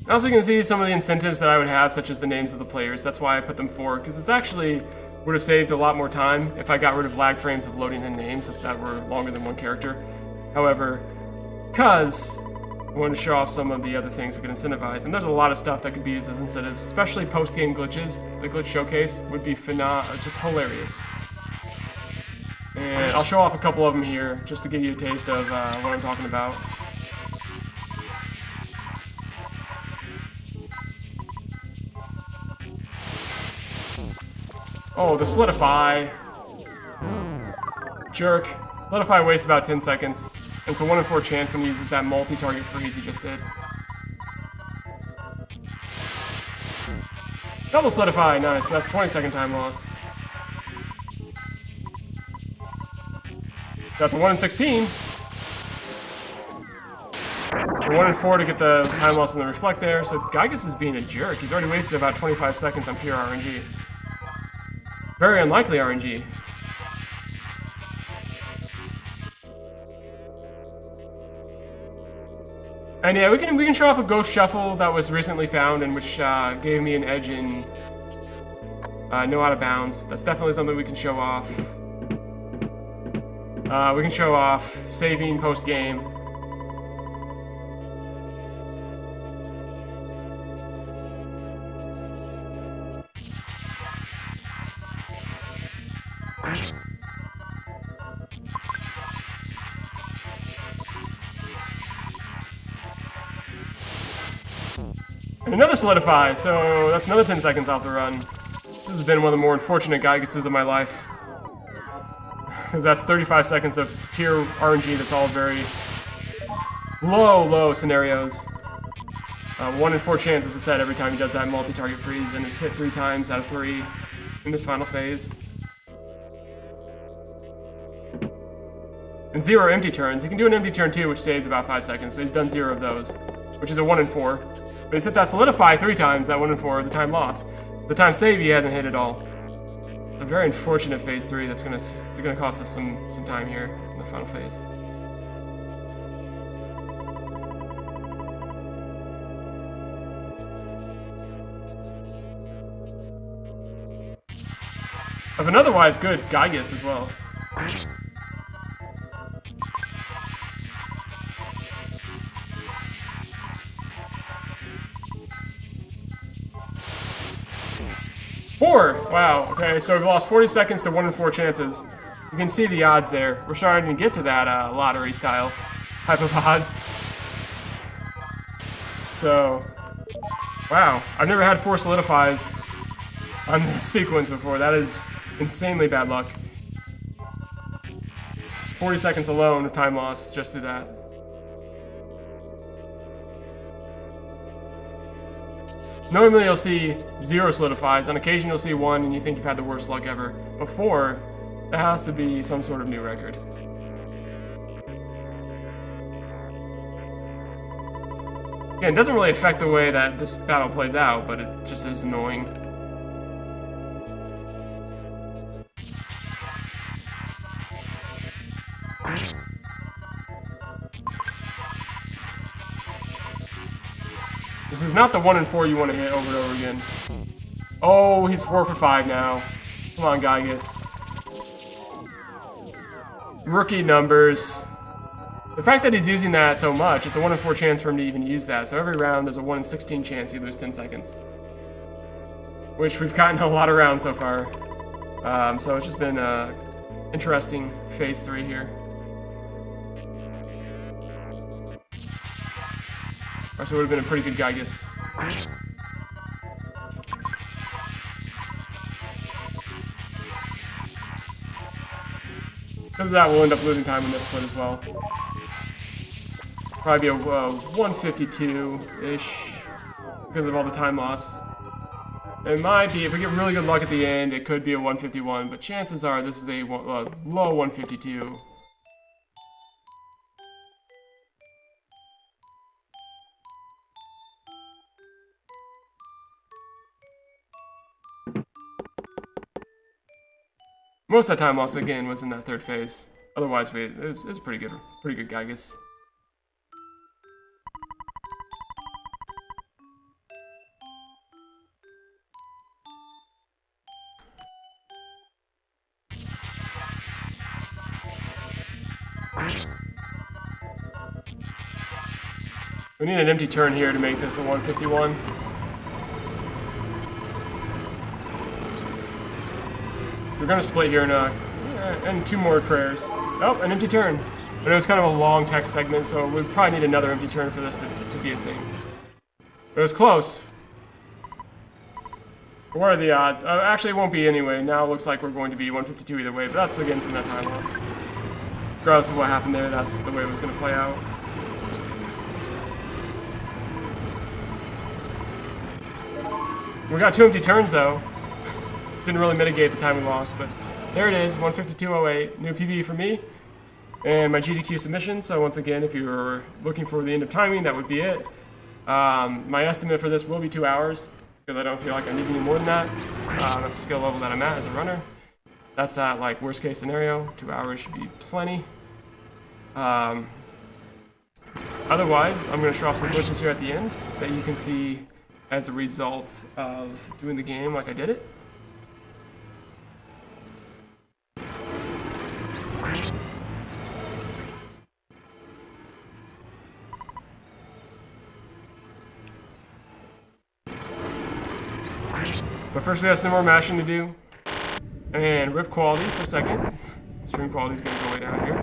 A: Also, you can see some of the incentives that I would have, such as the names of the players. That's why I put them 4, because it's actually would have saved a lot more time if I got rid of lag frames of loading in names if that were longer than one character. However, because I want to show off some of the other things we can incentivize, and there's a lot of stuff that could be used as incentives, especially post-game glitches. The glitch showcase would be just hilarious. And I'll show off a couple of them here, just to give you a taste of what I'm talking about. Oh, the Solidify. Jerk. Solidify wastes about 10 seconds. And it's a 1 in 4 chance when he uses that multi-target freeze he just did. Double Solidify, nice. That's 20-second time loss. That's a 1 in 16. A 1 in 4 to get the time loss on the Reflect there. So Gygas is being a jerk. He's already wasted about 25 seconds on pure RNG. Very unlikely RNG. And yeah, we can show off a Ghost Shuffle that was recently found and which gave me an edge in no out of bounds. That's definitely something we can show off. We can show off saving post game. And another Solidify, so that's another 10 seconds off the run. This has been one of the more unfortunate Gygases of my life. Because that's 35 seconds of pure RNG that's all very low scenarios. 1 in 4 chance, as I said, every time he does that multi-target freeze, and it's hit 3 times out of 3 in this final phase. And 0 empty turns. He can do an empty turn too, which saves about 5 seconds, but he's done 0 of those, which is a 1 in 4. But he's hit that Solidify 3 times, that 1 in 4, the time lost. The time save he hasn't hit at all. A very unfortunate phase 3 that's gonna cost us some time here in the final phase. Of an otherwise good Gygas as well. Wow, okay, so we've lost 40 seconds to 1 in 4 chances. You can see the odds there. We're starting to get to that lottery style type of odds. So, wow, I've never had 4 Solidifies on this sequence before. That is insanely bad luck. It's 40 seconds alone of time loss just through that. Normally you'll see 0 Solidifies. On occasion you'll see 1 and you think you've had the worst luck ever. But 4, that has to be some sort of new record. Again, it doesn't really affect the way that this battle plays out, but it just is annoying. This is not the 1 in 4 you want to hit over and over again. Oh, he's 4 for 5 now. Come on, Gygas. Rookie numbers. The fact that he's using that so much, it's a 1 in 4 chance for him to even use that. So every round, there's a 1 in 16 chance you lose 10 seconds. Which we've gotten a lot of rounds so far. So it's just been interesting phase 3 here. So it would have been a pretty good Gygas. Because of that, we'll end up losing time in this split as well. Probably be a 152-ish because of all the time loss. It might be, if we get really good luck at the end, it could be a 151, but chances are this is a low 152. Most of that time loss again was in that 3rd phase. Otherwise, it was pretty good Gygas. We need an empty turn here to make this a 151. We're gonna split here in 2 more prayers. Oh, an empty turn. But it was kind of a long text segment, so we probably need another empty turn for this to be a thing. But it was close. What are the odds? Actually, it won't be anyway. Now it looks like we're going to be 152 either way, but that's again from that time loss. Regardless of what happened there, that's the way it was going to play out. We got 2 empty turns though. Didn't really mitigate the time we lost, but there it is, 152.08. New PB for me. And my GDQ submission, so once again, if you're looking for the end of timing, that would be it. My estimate for this will be 2 hours, because I don't feel like I need any more than that. That's the skill level that I'm at as a runner. That's that, like, worst case scenario. 2 hours should be plenty. Otherwise, I'm going to show off some glitches here at the end that you can see as a result of doing the game like I did it. But first we have some more mashing to do. And rip quality for a second. Stream quality is going to go way down here.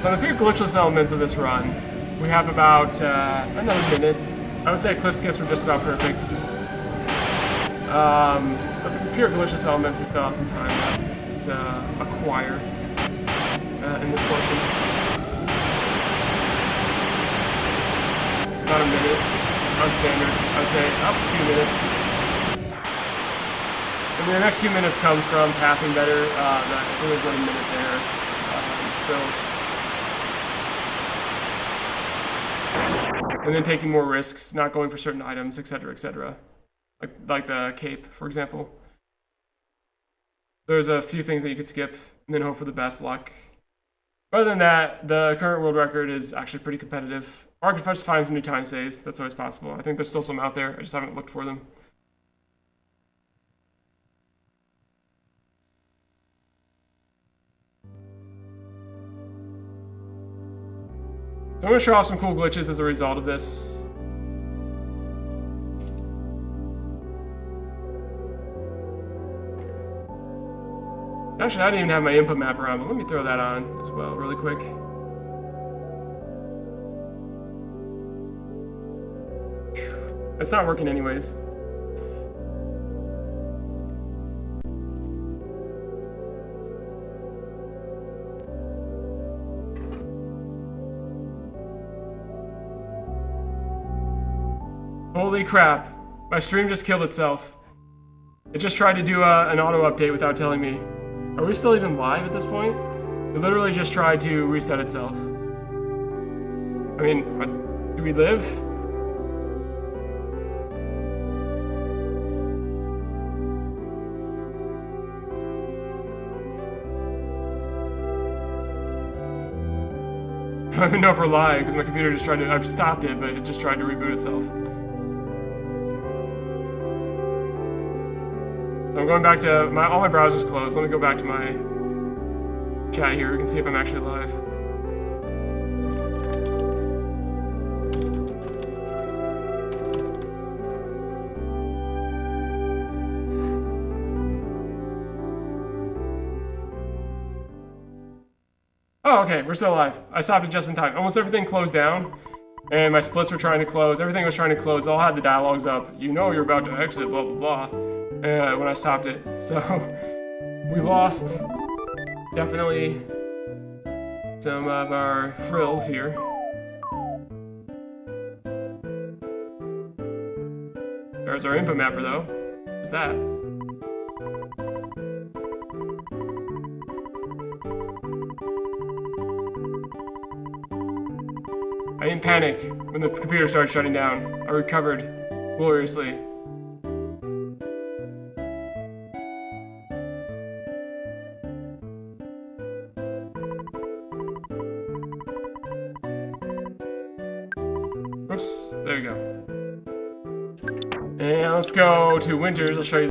A: On the pure glitchless elements of this run, we have about another minute. I would say cliff skips were just about perfect. But the pure glitchless elements, we still have some time left to acquire in this portion. About a minute on standard. I would say up to 2 minutes. And the next 2 minutes comes from pathing better. I think there's about a minute there. Still. And then taking more risks, not going for certain items, etc., etc. Like the cape, for example. There's a few things that you could skip, and then hope for the best luck. Other than that, the current world record is actually pretty competitive. Or I could just find some new time saves, that's always possible. I think there's still some out there, I just haven't looked for them. So I'm going to show off some cool glitches as a result of this. Actually, I didn't even have my input mapper on, but let me throw that on as well really quick. It's not working anyways. Holy crap, my stream just killed itself. It just tried to do an auto update without telling me. Are we still even live at this point? It literally just tried to reset itself. I mean, do we live? I don't even know if we're live because my computer just tried to, I've stopped it, but it just tried to reboot itself. So I'm going back to, all my browsers closed. Let me go back to my chat here. We can see if I'm actually live. Oh, okay, we're still alive. I stopped it just in time. Almost everything closed down, and my splits were trying to close. Everything was trying to close. They all had the dialogues up. You know you're about to exit, blah, blah, blah. When I stopped it. So, we lost definitely some of our frills here. There's our input mapper, though. What's that? I didn't panic when the computer started shutting down. I recovered gloriously. Oops, there we go. And let's go to Winters. I'll show you